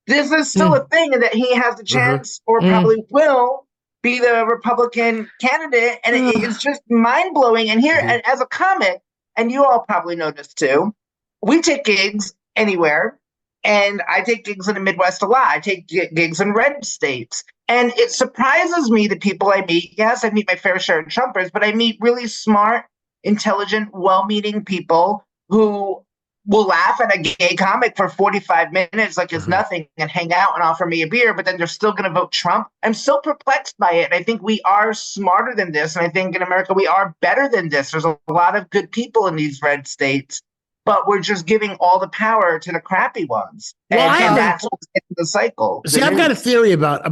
this is still a thing and that he has the chance or probably will be the Republican candidate. And it's just mind blowing. And here, and as a comic, and you all probably know this too, we take gigs anywhere. And I take gigs in the Midwest a lot. I take gigs in red states. And it surprises me the people I meet. Yes, I meet my fair share of Trumpers, but I meet really smart, intelligent, well-meaning people who will laugh at a gay comic for 45 minutes like it's nothing and hang out and offer me a beer, but then they're still going to vote Trump. I'm so perplexed by it. I think we are smarter than this. And I think in America, we are better than this. There's a lot of good people in these red states. but we're just giving all the power to the crappy ones. Well, And that's what's in the cycle. See, I've got a theory about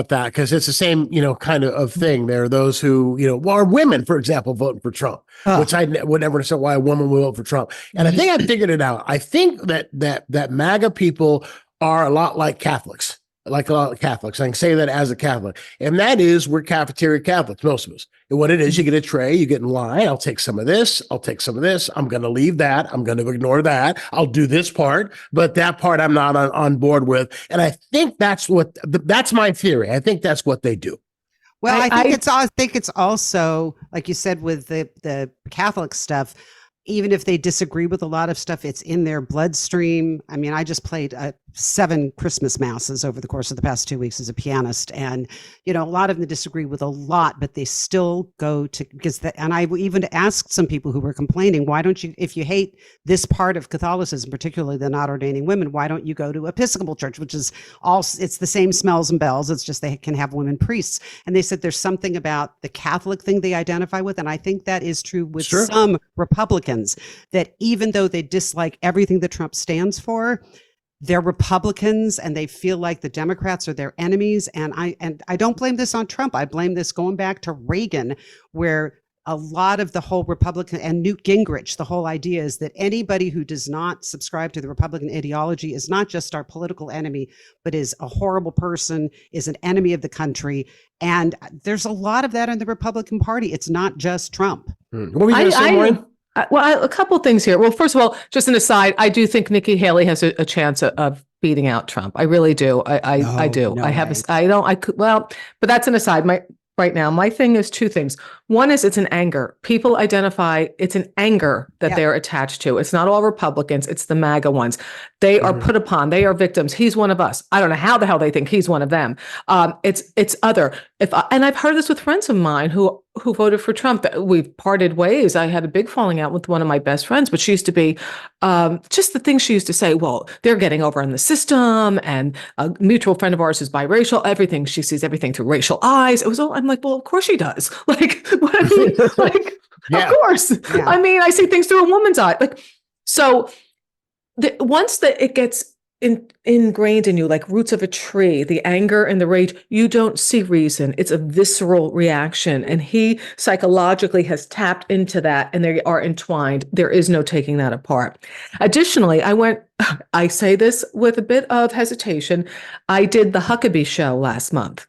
that, because it's the same, kind of thing. There are those who, are women, for example, voting for Trump, which I would never understand why a woman would vote for Trump. And I think I figured it out. I think that MAGA people are a lot like Catholics. Like a lot of Catholics. I can say that as a Catholic. And that is, we're cafeteria Catholics, most of us. And what it is, you get a tray, you get in line. I'll take some of this. I'll take some of this. I'm going to leave that. I'm going to ignore that. I'll do this part, but that part I'm not on board with. And I think that's my theory. I think that's what they do. Well, I think it's also, like you said, with the Catholic stuff, even if they disagree with a lot of stuff, it's in their bloodstream. I mean, I just played 7 Christmas masses over the course of the past 2 weeks as a pianist. And, a lot of them disagree with a lot, but they still go to, and I even asked some people who were complaining, why don't you, if you hate this part of Catholicism, particularly the not ordaining women, why don't you go to Episcopal Church, which is it's the same smells and bells. It's just they can have women priests. And they said there's something about the Catholic thing they identify with. And I think that is true with some Republicans, that even though they dislike everything that Trump stands for, they're Republicans and they feel like the Democrats are their enemies. And I don't blame this on Trump. I blame this going back to Reagan, where a lot of the whole Republican and Newt Gingrich, the whole idea is that anybody who does not subscribe to the Republican ideology is not just our political enemy, but is a horrible person, is an enemy of the country. And there's a lot of that in the Republican Party. It's not just Trump. What were you going to say, Maureen? Well, a couple of things here. Well, first of all, just an aside, I do think Nikki Haley has a chance of beating out Trump. I really do. I do. No I have. way. I don't. I could. Well, but that's an aside. Right now, my thing is 2 things. One is it's an anger. People identify it's an anger that they're attached to. It's not all Republicans. It's the MAGA ones. They are put upon. They are victims. He's one of us. I don't know how the hell they think he's one of them. It's other. And I've heard this with friends of mine who voted for Trump. We've parted ways. I had a big falling out with one of my best friends, but she used to be just the things she used to say. Well, they're getting over on the system, and a mutual friend of ours is biracial. Everything, she sees everything through racial eyes. It was all. I'm like, well, of course she does. Like, what I mean, like, of course. Yeah. I mean, I see things through a woman's eye. Like, so once it gets ingrained in you, like roots of a tree, the anger and the rage, you don't see reason. It's a visceral reaction. And he psychologically has tapped into that, and they are entwined. There is no taking that apart. Additionally, I say this with a bit of hesitation. I did the Huckabee show last month.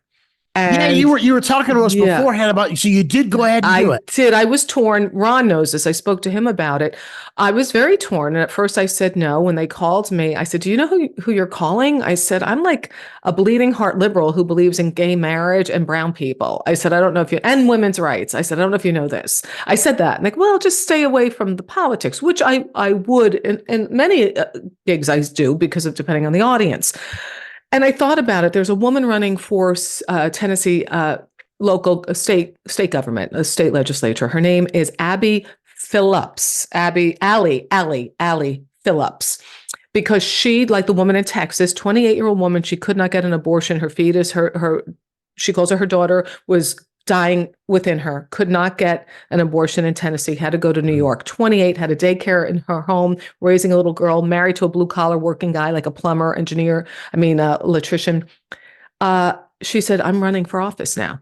And you were talking to us beforehand about, so you did go ahead and do it. I did. I was torn. Ron knows this. I spoke to him about it. I was very torn. And at first I said no. When they called me, I said, do you know who you're calling? I said, I'm like a bleeding heart liberal who believes in gay marriage and brown people. I said, I don't know if and women's rights. I said, I don't know if you know this. I said that. And like, well, just stay away from the politics, which I would, in many gigs I do, because of depending on the audience. And I thought about it. There's a woman running for Tennessee local state government, a state legislature. Her name is Abby Phillips. Allie Phillips. Because she, like the woman in Texas, 28-year-old woman, she could not get an abortion. Her fetus, she calls her daughter, was dying within her, could not get an abortion in Tennessee, had to go to New York. 28, had a daycare in her home, raising a little girl, married to a blue-collar working guy, like a plumber, engineer, electrician. She said, I'm running for office now.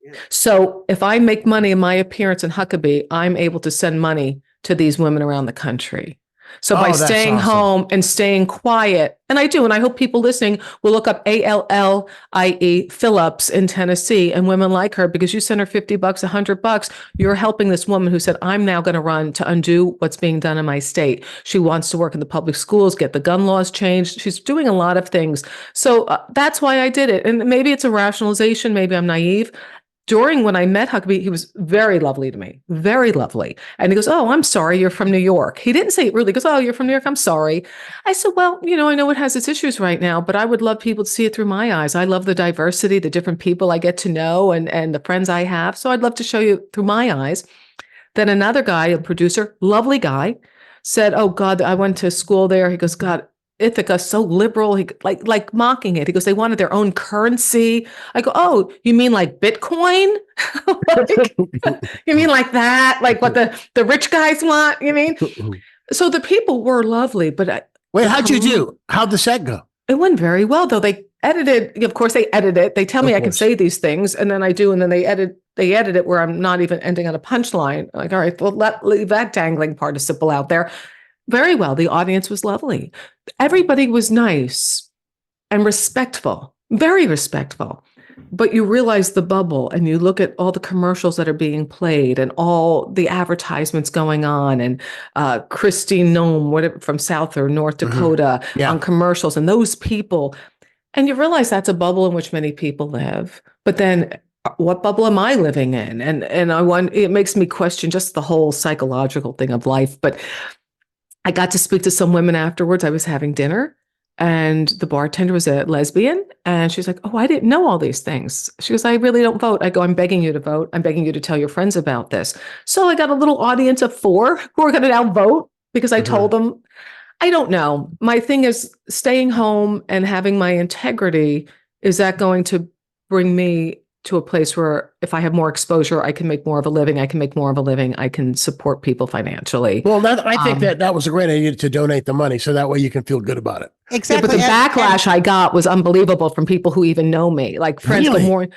Yeah. So if I make money in my appearance in Huckabee, I'm able to send money to these women around the country. So by staying home and staying quiet, and I do, and I hope people listening will look up ALLIE Phillips in Tennessee and women like her, because you send her $50, $100, you're helping this woman who said, I'm now going to run to undo what's being done in my state. She wants to work in the public schools, get the gun laws changed. She's doing a lot of things. So that's why I did it. And maybe it's a rationalization. Maybe I'm naive. When I met Huckabee, he was very lovely to me, very lovely. And he goes, oh, I'm sorry, you're from New York. He didn't say it really. He goes, oh, you're from New York, I'm sorry. I said, well, I know it has its issues right now, but I would love people to see it through my eyes. I love the diversity, the different people I get to know, and the friends I have. So I'd love to show you through my eyes. Then another guy, a producer, lovely guy, said, oh, God, I went to school there. He goes, God, Ithaca, so liberal, he like mocking it. He goes, they wanted their own currency. I go, oh, you mean like Bitcoin? You mean like that? Like what the rich guys want, you mean? So the people were lovely, but Wait, how'd you do? How'd the set go? it went very well, though. They edited, of course, they edit it. They tell me I can say these things, and then I do, and then they edit it where I'm not even ending on a punchline. Like, all right, well, leave that dangling participle out there. Very well. The audience was lovely. Everybody was nice and respectful, very respectful. But you realize the bubble, and you look at all the commercials that are being played and all the advertisements going on, and Christine Nome, whatever, from South or North Dakota on commercials, and those people. And you realize that's a bubble in which many people live. But then what bubble am I living in? And it makes me question just the whole psychological thing of life. But I got to speak to some women afterwards. I was having dinner, and the bartender was a lesbian, and she's like, "Oh, I didn't know all these things." She goes, "I really don't vote." I go, "I'm begging you to vote. I'm begging you to tell your friends about this." So I got a little audience of 4 who are going to now vote because I told them. I don't know. My thing is staying home and having my integrity. Is that going to bring me to a place where if I have more exposure, I can make more of a living. I can make more of a living. I can support people financially. Well, I think that was a great idea to donate the money, so that way you can feel good about it. Exactly. Yeah, but the backlash I got was unbelievable from people who even know me, like friends. Really?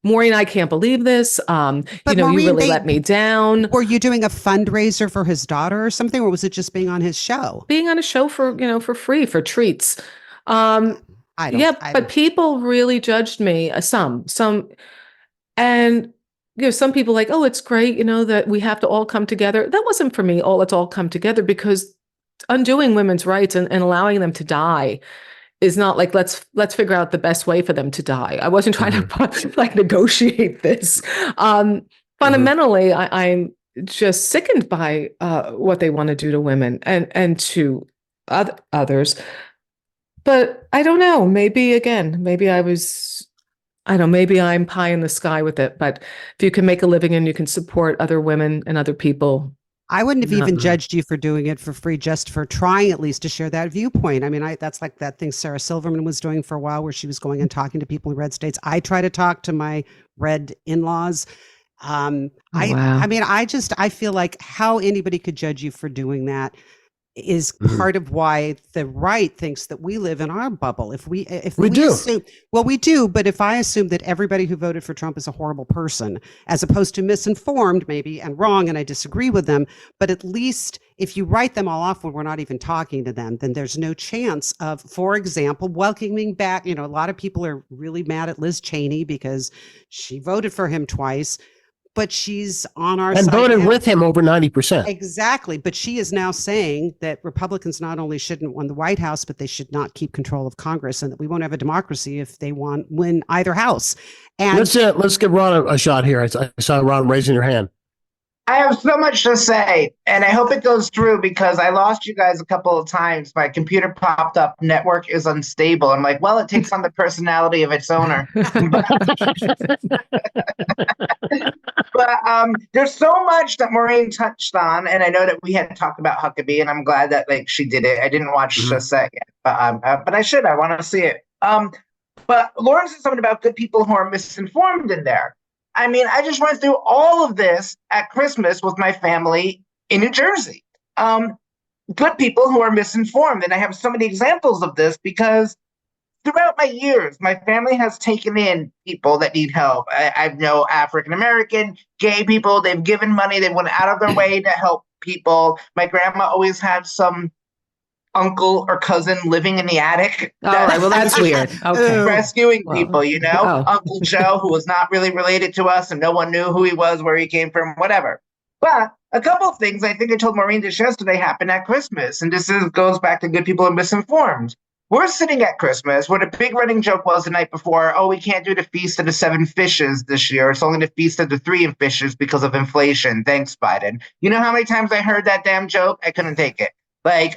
Maureen, I can't believe this. Maureen, you really let me down. Were you doing a fundraiser for his daughter or something, or was it just being on his show? Being on a show for free, for treats. But people really judged me. Some, and some people like, "Oh, it's great, that we have to all come together." That wasn't for me. Let's all come together, because undoing women's rights and allowing them to die is not like let's figure out the best way for them to die. I wasn't trying to negotiate this. Fundamentally, I'm just sickened by what they want to do to women and to others. But I don't know. Maybe I'm pie in the sky with it. But if you can make a living and you can support other women and other people. I wouldn't have even judged you for doing it for free, just for trying at least to share that viewpoint. I mean, that's like that thing Sarah Silverman was doing for a while, where she was going and talking to people in red states. I try to talk to my red in-laws. I feel like how anybody could judge you for doing that is part of why the right thinks that we live in our bubble. If we do. Assume, well, we do, but if I assume that everybody who voted for Trump is a horrible person, as opposed to misinformed maybe and wrong, and I disagree with them, but at least if you write them all off when we're not even talking to them, then there's no chance of, for example, welcoming back, a lot of people are really mad at Liz Cheney because she voted for him twice. But she's on our side. And voted with him over 90%. Exactly. But she is now saying that Republicans not only shouldn't win the White House, but they should not keep control of Congress, and that we won't have a democracy if they win either house. And let's give Ron a shot here. I saw Ron raising your hand. I have so much to say, and I hope it goes through, because I lost you guys a couple of times. My computer popped up, network is unstable. I'm like, well, it takes on the personality of its owner. But there's so much that Maureen touched on, and I know that we had talked about Huckabee, and I'm glad that she did it. I didn't watch the set yet, but I should. I want to see it. But Lauren said something about good people who are misinformed in there. I mean, I just went through all of this at Christmas with my family in New Jersey. Good people who are misinformed. And I have so many examples of this because throughout my years, my family has taken in people that need help. I know African-American, gay people. They've given money. They went out of their way to help people. My grandma always had some uncle or cousin living in the attic. All right, well, that's weird. Okay. Rescuing people, Uncle Joe, who was not really related to us and no one knew who he was, where he came from, whatever. But a couple of things I think I told Maureen this yesterday happened at Christmas, and this goes back to good people and misinformed. We're sitting at Christmas where the big running joke was the night before, we can't do the Feast of the 7 Fishes this year. It's only the Feast of the 3 Fishes because of inflation. Thanks, Biden. You know how many times I heard that damn joke? I couldn't take it. But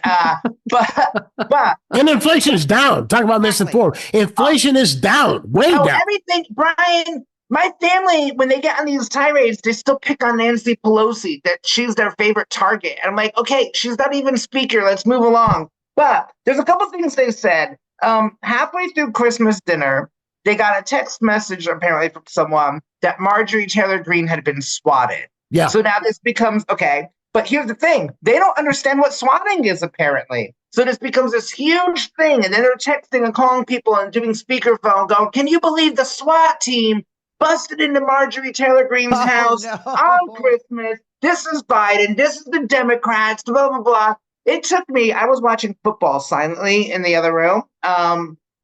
and inflation is down. Talk about misinformed. Inflation is down, way down. Everything, Brian. My family, when they get on these tirades, they still pick on Nancy Pelosi, that she's their favorite target. And I'm like, okay, she's not even speaker. Let's move along. But there's a couple things they said. Halfway through Christmas dinner, they got a text message apparently from someone that Marjorie Taylor Greene had been swatted. Yeah. So now this becomes, okay, But here's the thing. They don't understand what swatting is, apparently. So this becomes this huge thing. And then they're texting and calling people and doing speakerphone going, can you believe the SWAT team busted into Marjorie Taylor Greene's house on Christmas? This is Biden. This is the Democrats, blah, blah, blah. It took me, I was watching football silently in the other room.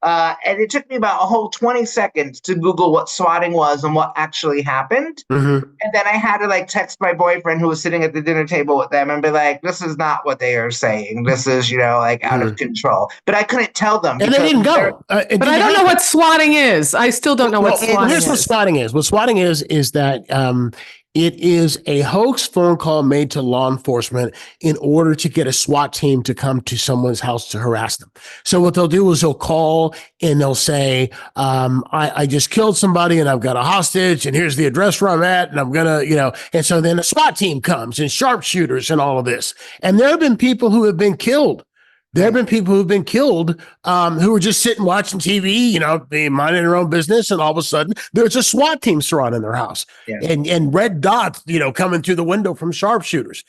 And it took me about a whole 20 seconds to Google what swatting was and what actually happened. Mm-hmm. And then I had to like text my boyfriend who was sitting at the dinner table with them and be like, this is not what they are saying. This is, like out of control. But I couldn't tell them. And they didn't go. But I don't know what swatting is. I still don't know what swatting is. Here's what swatting is. What swatting is that it is a hoax phone call made to law enforcement in order to get a SWAT team to come to someone's house to harass them. So what they'll do is they'll call and they'll say, I just killed somebody and I've got a hostage and here's the address where I'm at and I'm going to, and so then a SWAT team comes and sharpshooters and all of this. And there have been people who have been killed. There have been people who've been killed who were just sitting watching TV, being minding their own business, and all of a sudden there's a SWAT team surrounding their house, and red dots, coming through the window from sharpshooters.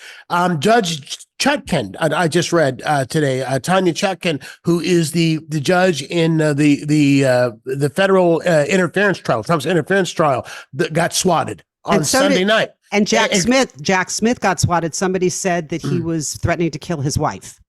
Judge Chutkan, I just read today, Tanya Chutkan, who is the judge in the federal interference trial, Trump's interference trial, that got swatted on Sunday night. And Jack Smith got swatted. Somebody said that he was threatening to kill his wife.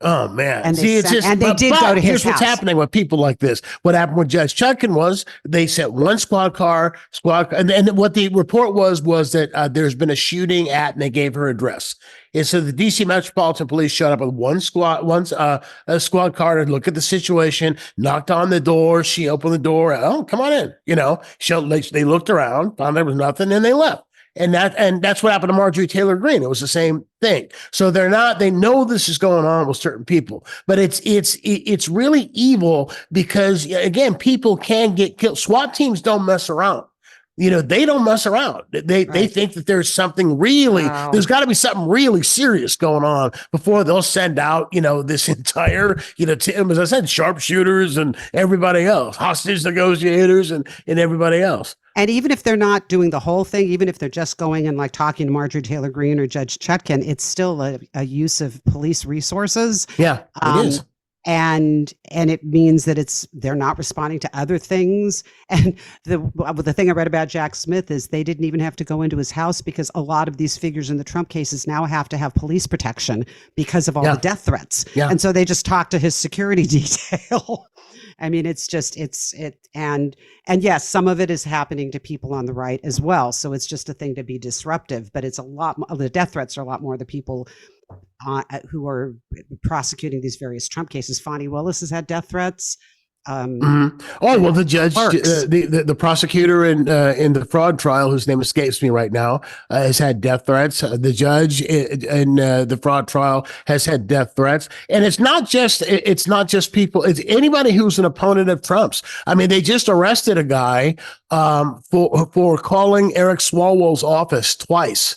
Oh man! And they did go to his house. Here's what's happening with people like this. What happened with Judge Chutkan was they sent one squad car, and what the report was that there's been a shooting at, and they gave her address. And so the DC Metropolitan Police showed up with a squad car to look at the situation, knocked on the door. She opened the door. Oh, come on in. They looked around, found there was nothing, and they left. And that's what happened to Marjorie Taylor Greene. It was the same thing. So they know this is going on with certain people, but it's really evil because, again, people can get killed. SWAT teams don't mess around. They don't mess around. They think that there's something there's got to be something really serious going on before they'll send out, this entire, as I said, sharpshooters and everybody else, hostage negotiators and everybody else. And even if they're not doing the whole thing, even if they're just going and like talking to Marjorie Taylor Greene or Judge Chutkan, it's still a use of police resources. Yeah, it is. And it means that they're not responding to other things. And the thing I read about Jack Smith is they didn't even have to go into his house because a lot of these figures in the Trump cases now have to have police protection because of all the death threats. Yeah. And so they just talk to his security detail. I mean, and yes, some of it is happening to people on the right as well. So it's just a thing to be disruptive, but it's a lot. The death threats are a lot more the people who are prosecuting these various Trump cases. Fani Willis has had death threats. Oh, well, the judge, the prosecutor in the fraud trial, whose name escapes me right now, has had death threats. The judge in the fraud trial has had death threats. And it's not just people. It's anybody who's an opponent of Trump's. I mean, they just arrested a guy for calling Eric Swalwell's office twice,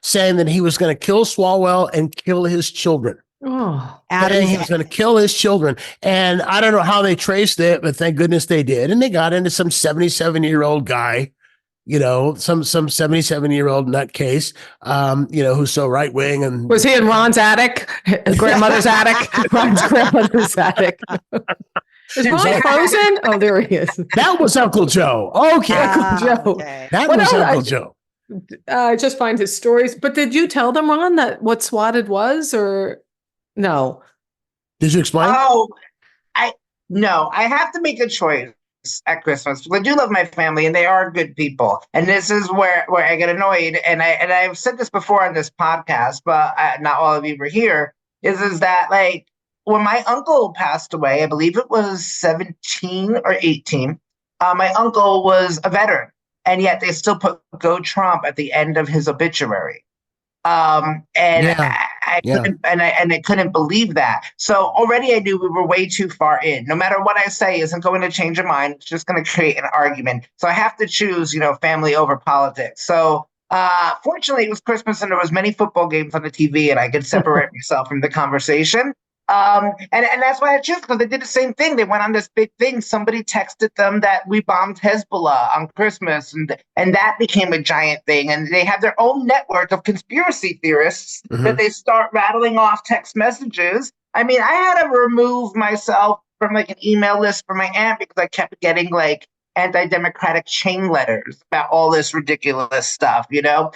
saying that he was going to kill Swalwell and kill his children. Oh, and he was going to kill his children. And I don't know how they traced it, but thank goodness they did. And they got into some 77-year-old guy, some 77-year-old nutcase, who's so right wing. And was he in Ron's attic, his grandmother's attic, Ron's grandmother's attic? Is Ron frozen? Oh, there he is. That was Uncle Joe. Okay, Uncle Joe. Okay. That was Uncle Joe. I just find his stories. But did you tell them, Ron, that what swatted was, or? No. Did you explain? Oh, I have to make a choice at Christmas because I do love my family and they are good people. And this is where I get annoyed. And I've said this before on this podcast, but not all of you were here. Is that like when my uncle passed away? I believe it was 17 or 18. My uncle was a veteran, and yet they still put "Go Trump" at the end of his obituary. I couldn't believe that. So already I knew we were way too far in. No matter what I say isn't going to change your mind. It's just going to create an argument. So I have to choose, family over politics. So fortunately it was Christmas and there was many football games on the TV and I could separate myself from the conversation. And that's why I choose, because they did the same thing. They went on this big thing. Somebody texted them that we bombed Hezbollah on Christmas, and that became a giant thing. And they have their own network of conspiracy theorists that they start rattling off text messages. I mean, I had to remove myself from like an email list for my aunt because I kept getting like anti-democratic chain letters about all this ridiculous stuff, you know?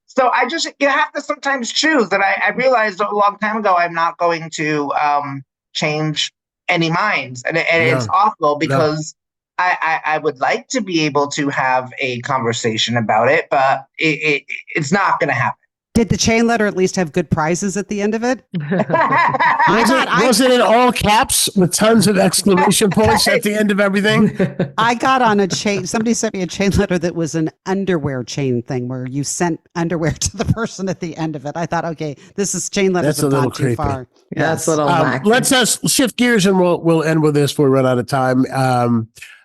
So you have to sometimes choose. And I realized a long time ago, I'm not going to change any minds. And it's awful because I would like to be able to have a conversation about it, but it's not going to happen. Did the chain letter at least have good prizes at the end of it? Was it in all caps with tons of exclamation points at the end of everything? I got on a chain. Somebody sent me a chain letter that was an underwear chain thing where you sent underwear to the person at the end of it. I thought, okay, this is chain letters. That's a little not too creepy. far. Yeah, that's a little wacky. Let's shift gears and we'll end with this before we run out of time.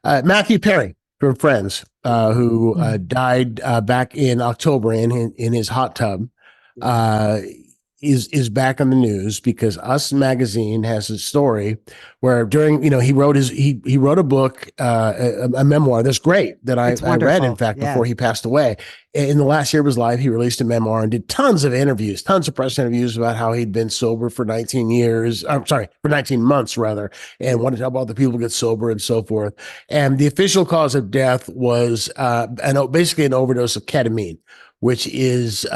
Matthew Perry from Friends, who died back in October in his hot tub. Is back on the news because Us Magazine has a story where during, he wrote he wrote a book, a memoir that's great that I read, in fact, before he passed away. In the last year of his life, he released a memoir and did tons of press interviews about how he'd been sober for 19 months rather, and wanted to help other people get sober and so forth. And the official cause of death was basically an overdose of ketamine, which is is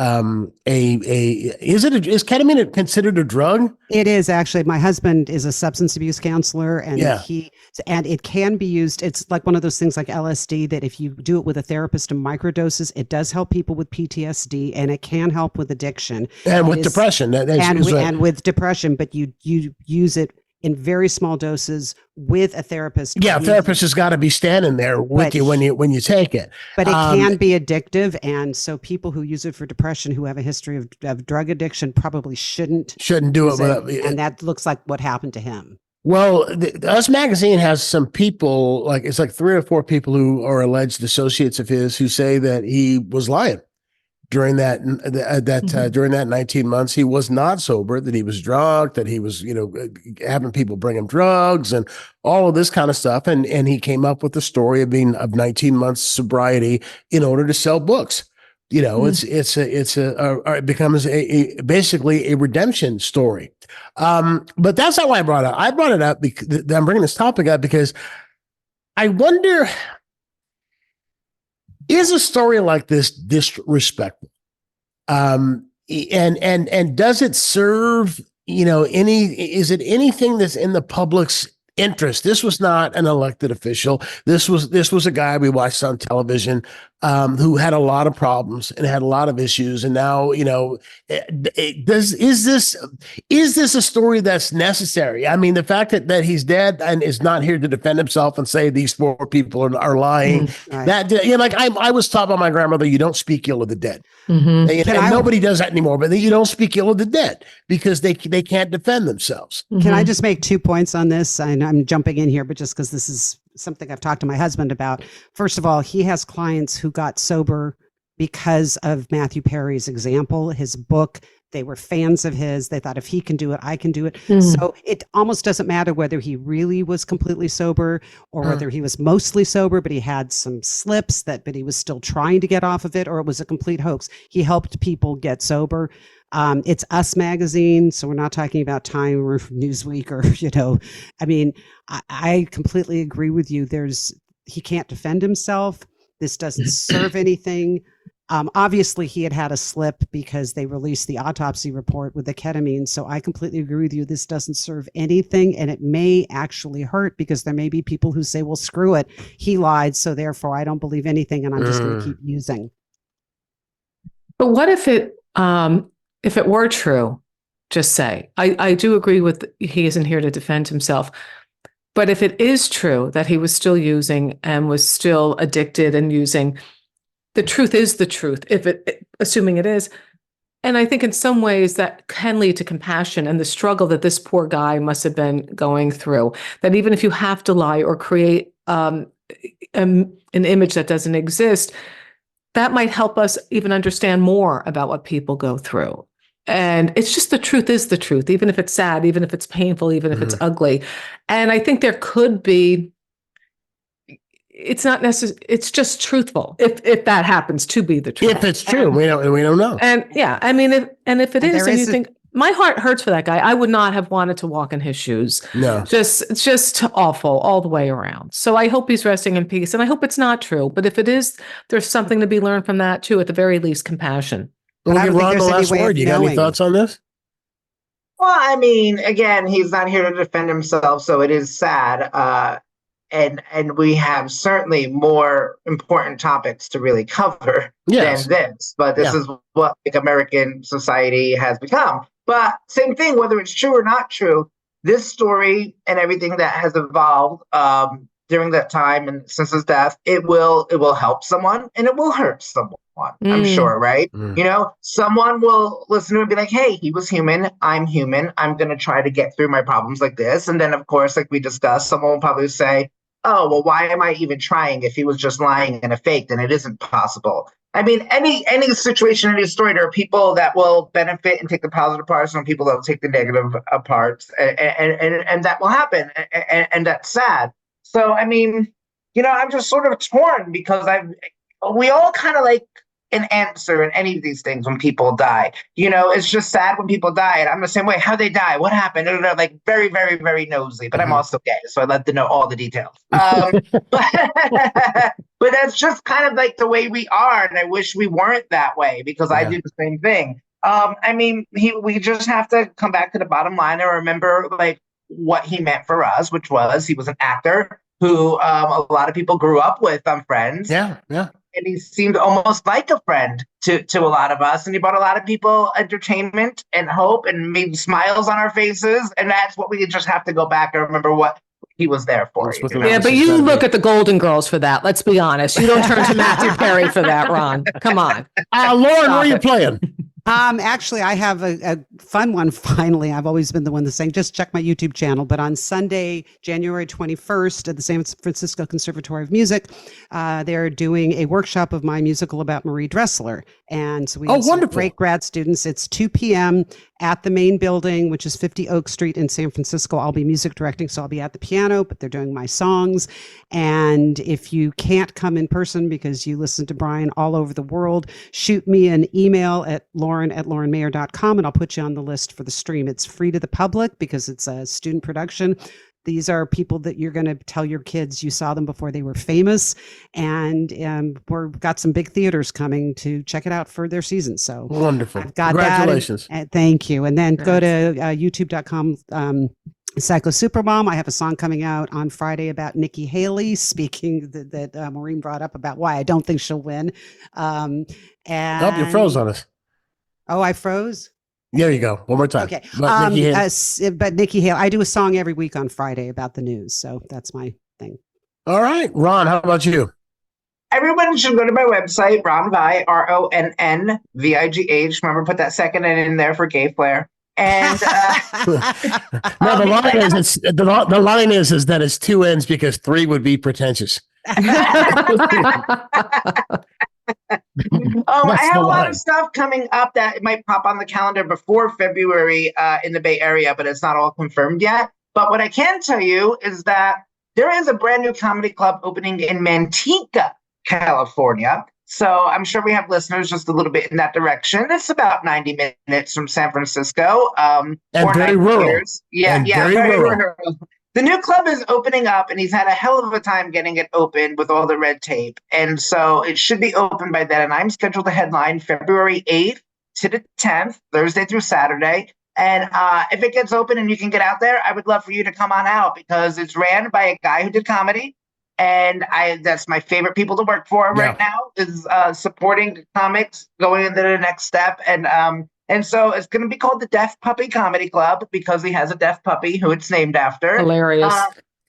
ketamine considered a drug? It is actually. My husband is a substance abuse counselor, and it can be used. It's like one of those things like LSD that if you do it with a therapist in microdoses, it does help people with PTSD, and it can help with addiction and with depression. And with depression, but you use it in very small doses with a therapist. Yeah, a therapist has got to be standing there with you when you take it. But it can be addictive, and so people who use it for depression who have a history of drug addiction probably shouldn't do it. And that looks like what happened to him. Well, Us Magazine has some people, it's like 3 or 4 people who are alleged associates of his who say that he was lying. During that during that 19 months, he was not sober, that he was drunk, that he was, having people bring him drugs and all of this kind of stuff. And he came up with the story of 19 months sobriety in order to sell books. It becomes basically a redemption story. But that's not why I brought it up. I brought it up because I'm bringing this topic up because I wonder, is a story like this disrespectful? And does it serve, is it anything that's in the public's interest? This was not an elected official. This was a guy we watched on television who had a lot of problems and had a lot of issues. And now, is this a story that's necessary? I mean, the fact that he's dead and is not here to defend himself and say these 4 people are lying. Right. I was taught by my grandmother, you don't speak ill of the dead. Mm-hmm. And nobody does that anymore, but you don't speak ill of the dead because they can't defend themselves. Mm-hmm. Can I just make 2 points on this? I'm jumping in here, but just because this is something I've talked to my husband about. First of all, he has clients who got sober because of Matthew Perry's example, his book. They were fans of his. They thought, if he can do it, I can do it. So it almost doesn't matter whether he really was completely sober or whether he was mostly sober, but he had some slips but he was still trying to get off of it, or it was a complete hoax. He helped people get sober. It's Us Magazine, so we're not talking about Time or Newsweek or, I completely agree with you. He can't defend himself. This doesn't serve anything. Obviously, he had a slip because they released the autopsy report with the ketamine. So I completely agree with you. This doesn't serve anything, and it may actually hurt because there may be people who say, well, screw it. He lied, so therefore I don't believe anything, and I'm just going to keep using. But what if it were true? Just say, I do agree with he isn't here to defend himself. But if it is true that he was still using and was still addicted and using, the truth is the truth, assuming it is. And I think in some ways that can lead to compassion and the struggle that this poor guy must have been going through, that even if you have to lie or create an image that doesn't exist, that might help us even understand more about what people go through. And it's just, the truth is the truth, even if it's sad, even if it's painful, even if it's ugly. And I think there could be, it's not necessary, it's just truthful if that happens to be the truth. If it's true, we don't know. And yeah, I mean, if it is, and you a- think, my heart hurts for that guy. I would not have wanted to walk in his shoes. No. Just awful all the way around. So I hope he's resting in peace, and I hope it's not true. But if it is, there's something to be learned from that too. At the very least, compassion. We'll I give don't think Ron the there's any last way of word. You got any knowing. thoughts on this? Well, I mean, again, he's not here to defend himself, so it is sad. And we have certainly more important topics to really cover Yes. than this. But this is what American society has become. But same thing, whether it's true or not true, this story and everything that has evolved during that time and since his death, it will help someone and it will hurt someone. I'm sure, right? You know, someone will listen to it and be like, hey, he was human. I'm human. I'm going to try to get through my problems like this. And then, of course, like we discussed, someone will probably say, oh, well, why am I even trying if he was just lying and a fake? Then it isn't possible. I mean, any situation, any story, there are people that will benefit and take the positive parts, and people that will take the negative parts, and that will happen, and that's sad. So, I mean, you know, I'm just sort of torn because we all kind of like an answer in any of these things when people die. You know, it's just sad when people die, and I'm the same way. How they die? What happened? They're like very, very, very nosy, but I'm also gay, so I like to know all the details. But that's just kind of like the way we are, and I wish we weren't that way because I do the same thing. I mean, we just have to come back to the bottom line and remember like what he meant for us, which was he was an actor who a lot of people grew up with on Friends. Yeah. And he seemed almost like a friend to a lot of us. And he brought a lot of people entertainment and hope and made smiles on our faces. And that's what we just have to go back and remember what he was there for. Yeah, but you look at the Golden Girls for that. Let's be honest. You don't turn to Matthew Perry for that, Ron. Come on. Lauren, where are you playing? Actually, I have a fun one. Finally, I've always been the one that's saying, just check my YouTube channel. But on Sunday, January 21st at the San Francisco Conservatory of Music, they're doing a workshop of my musical about Marie Dressler. And so we have some great grad students. It's 2 p.m. at the main building, which is 50 Oak Street in San Francisco. I'll be music directing, so I'll be at the piano, but they're doing my songs. And if you can't come in person because you listen to Brian all over the world, shoot me an email at lauren@laurenmayer.com and I'll put you on the list for the stream. It's free to the public because it's a student production. These are people that you're going to tell your kids you saw them before they were famous. And we've got some big theaters coming to check it out for their season. So wonderful. I've got Congratulations. that. And thank you. And then go to youtube.com. Psycho Supermom. I have a song coming out on Friday about Nikki Haley, speaking that Maureen brought up about why I don't think she'll win. And you froze on us. Oh, I froze? There you go. One more time. Okay. But Nikki Haley, I do a song every week on Friday about the news. So that's my thing. All right. Ron, how about you? Everyone should go to my website, Ronn Vigh, RONNVIGH. Remember, put that second N in there for gay flair. And no, the line is that it's two N's because three would be pretentious. I have a lot of stuff coming up that might pop on the calendar before February in the Bay Area, but it's not all confirmed yet. But what I can tell you is that there is a brand new comedy club opening in Manteca, California. So I'm sure we have listeners just a little bit in that direction. It's about 90 minutes from San Francisco. And very rural. Yeah, very rural. The new club is opening up, and he's had a hell of a time getting it open with all the red tape. And so it should be open by then. And I'm scheduled to headline February 8th to the 10th, Thursday through Saturday. And if it gets open and you can get out there, I would love for you to come on out because it's ran by a guy who did comedy. And that's my favorite people to work for right now is supporting comics going into the next step. And so it's going to be called the Deaf Puppy Comedy Club because he has a deaf puppy who it's named after. Hilarious.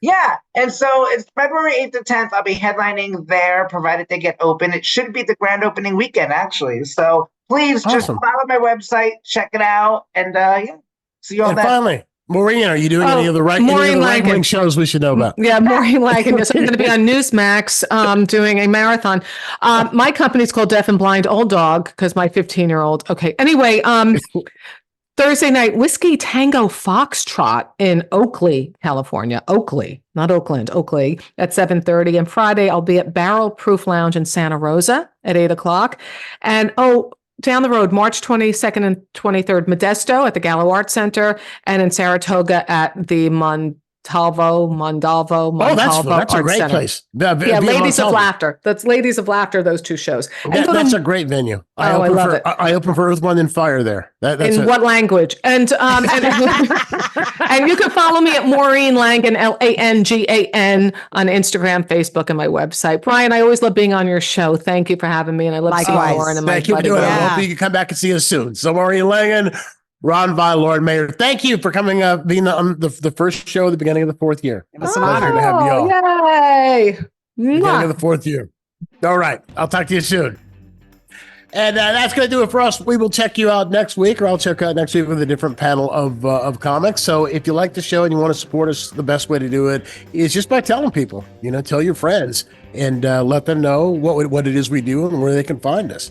Yeah. And so it's February 8th to 10th. I'll be headlining there, provided they get open. It should be the grand opening weekend, actually. So please just follow my website, check it out, and see you all that. Finally, Maureen, are you doing any of the right-wing shows we should know about? Yeah, Maureen Langan. Yes, I'm going to be on Newsmax doing a marathon. My company's called Deaf and Blind Old Dog because my 15-year-old. Okay. Anyway, Thursday night, Whiskey Tango Foxtrot in Oakley, California. Oakley, not Oakland, Oakley at 7:30. And Friday, I'll be at Barrel Proof Lounge in Santa Rosa at 8:00. And down the road, March 22nd and 23rd, Modesto at the Gallo Art Center, and in Saratoga at the Mondalvo that's a great Center. place. Ladies of Laughter. That's Ladies of Laughter, those two shows. That's a great venue. I love it. I open for Earth, Wind, and Fire there. What language? And and you can follow me at Maureen Langan, Langan, on Instagram, Facebook, and my website. Brian, I always love being on your show. Thank you for having me, and I love seeing Lauren and Thank you for doing it. I hope you can come back and see us soon. So Maureen Langan, Ron Vigh, Lord Mayer, thank you for coming being on the first show at the beginning of the fourth year. It was an honor to have you all. Yay! Beginning of the fourth year. All right. I'll talk to you soon. And that's going to do it for us. We will check you out next week, or I'll check out next week with a different panel of comics. So if you like the show and you want to support us, the best way to do it is just by telling people, tell your friends and let them know what it is we do and where they can find us.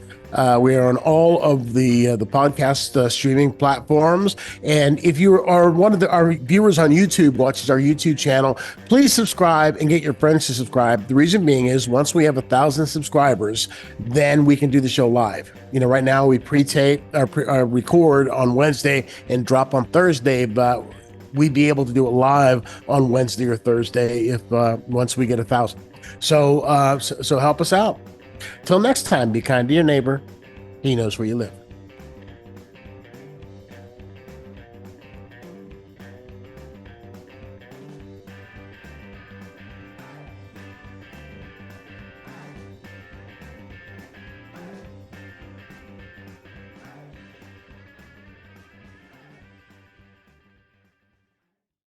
We are on all of the podcast streaming platforms. And if you are one of our viewers on YouTube, watches our YouTube channel, please subscribe and get your friends to subscribe. The reason being is once we have 1,000 subscribers, then we can do the show live. Right now we pre-tape or record on Wednesday and drop on Thursday, but we'd be able to do it live on Wednesday or Thursday if once we get 1,000. So help us out. Till next time, be kind to your neighbor. He knows where you live.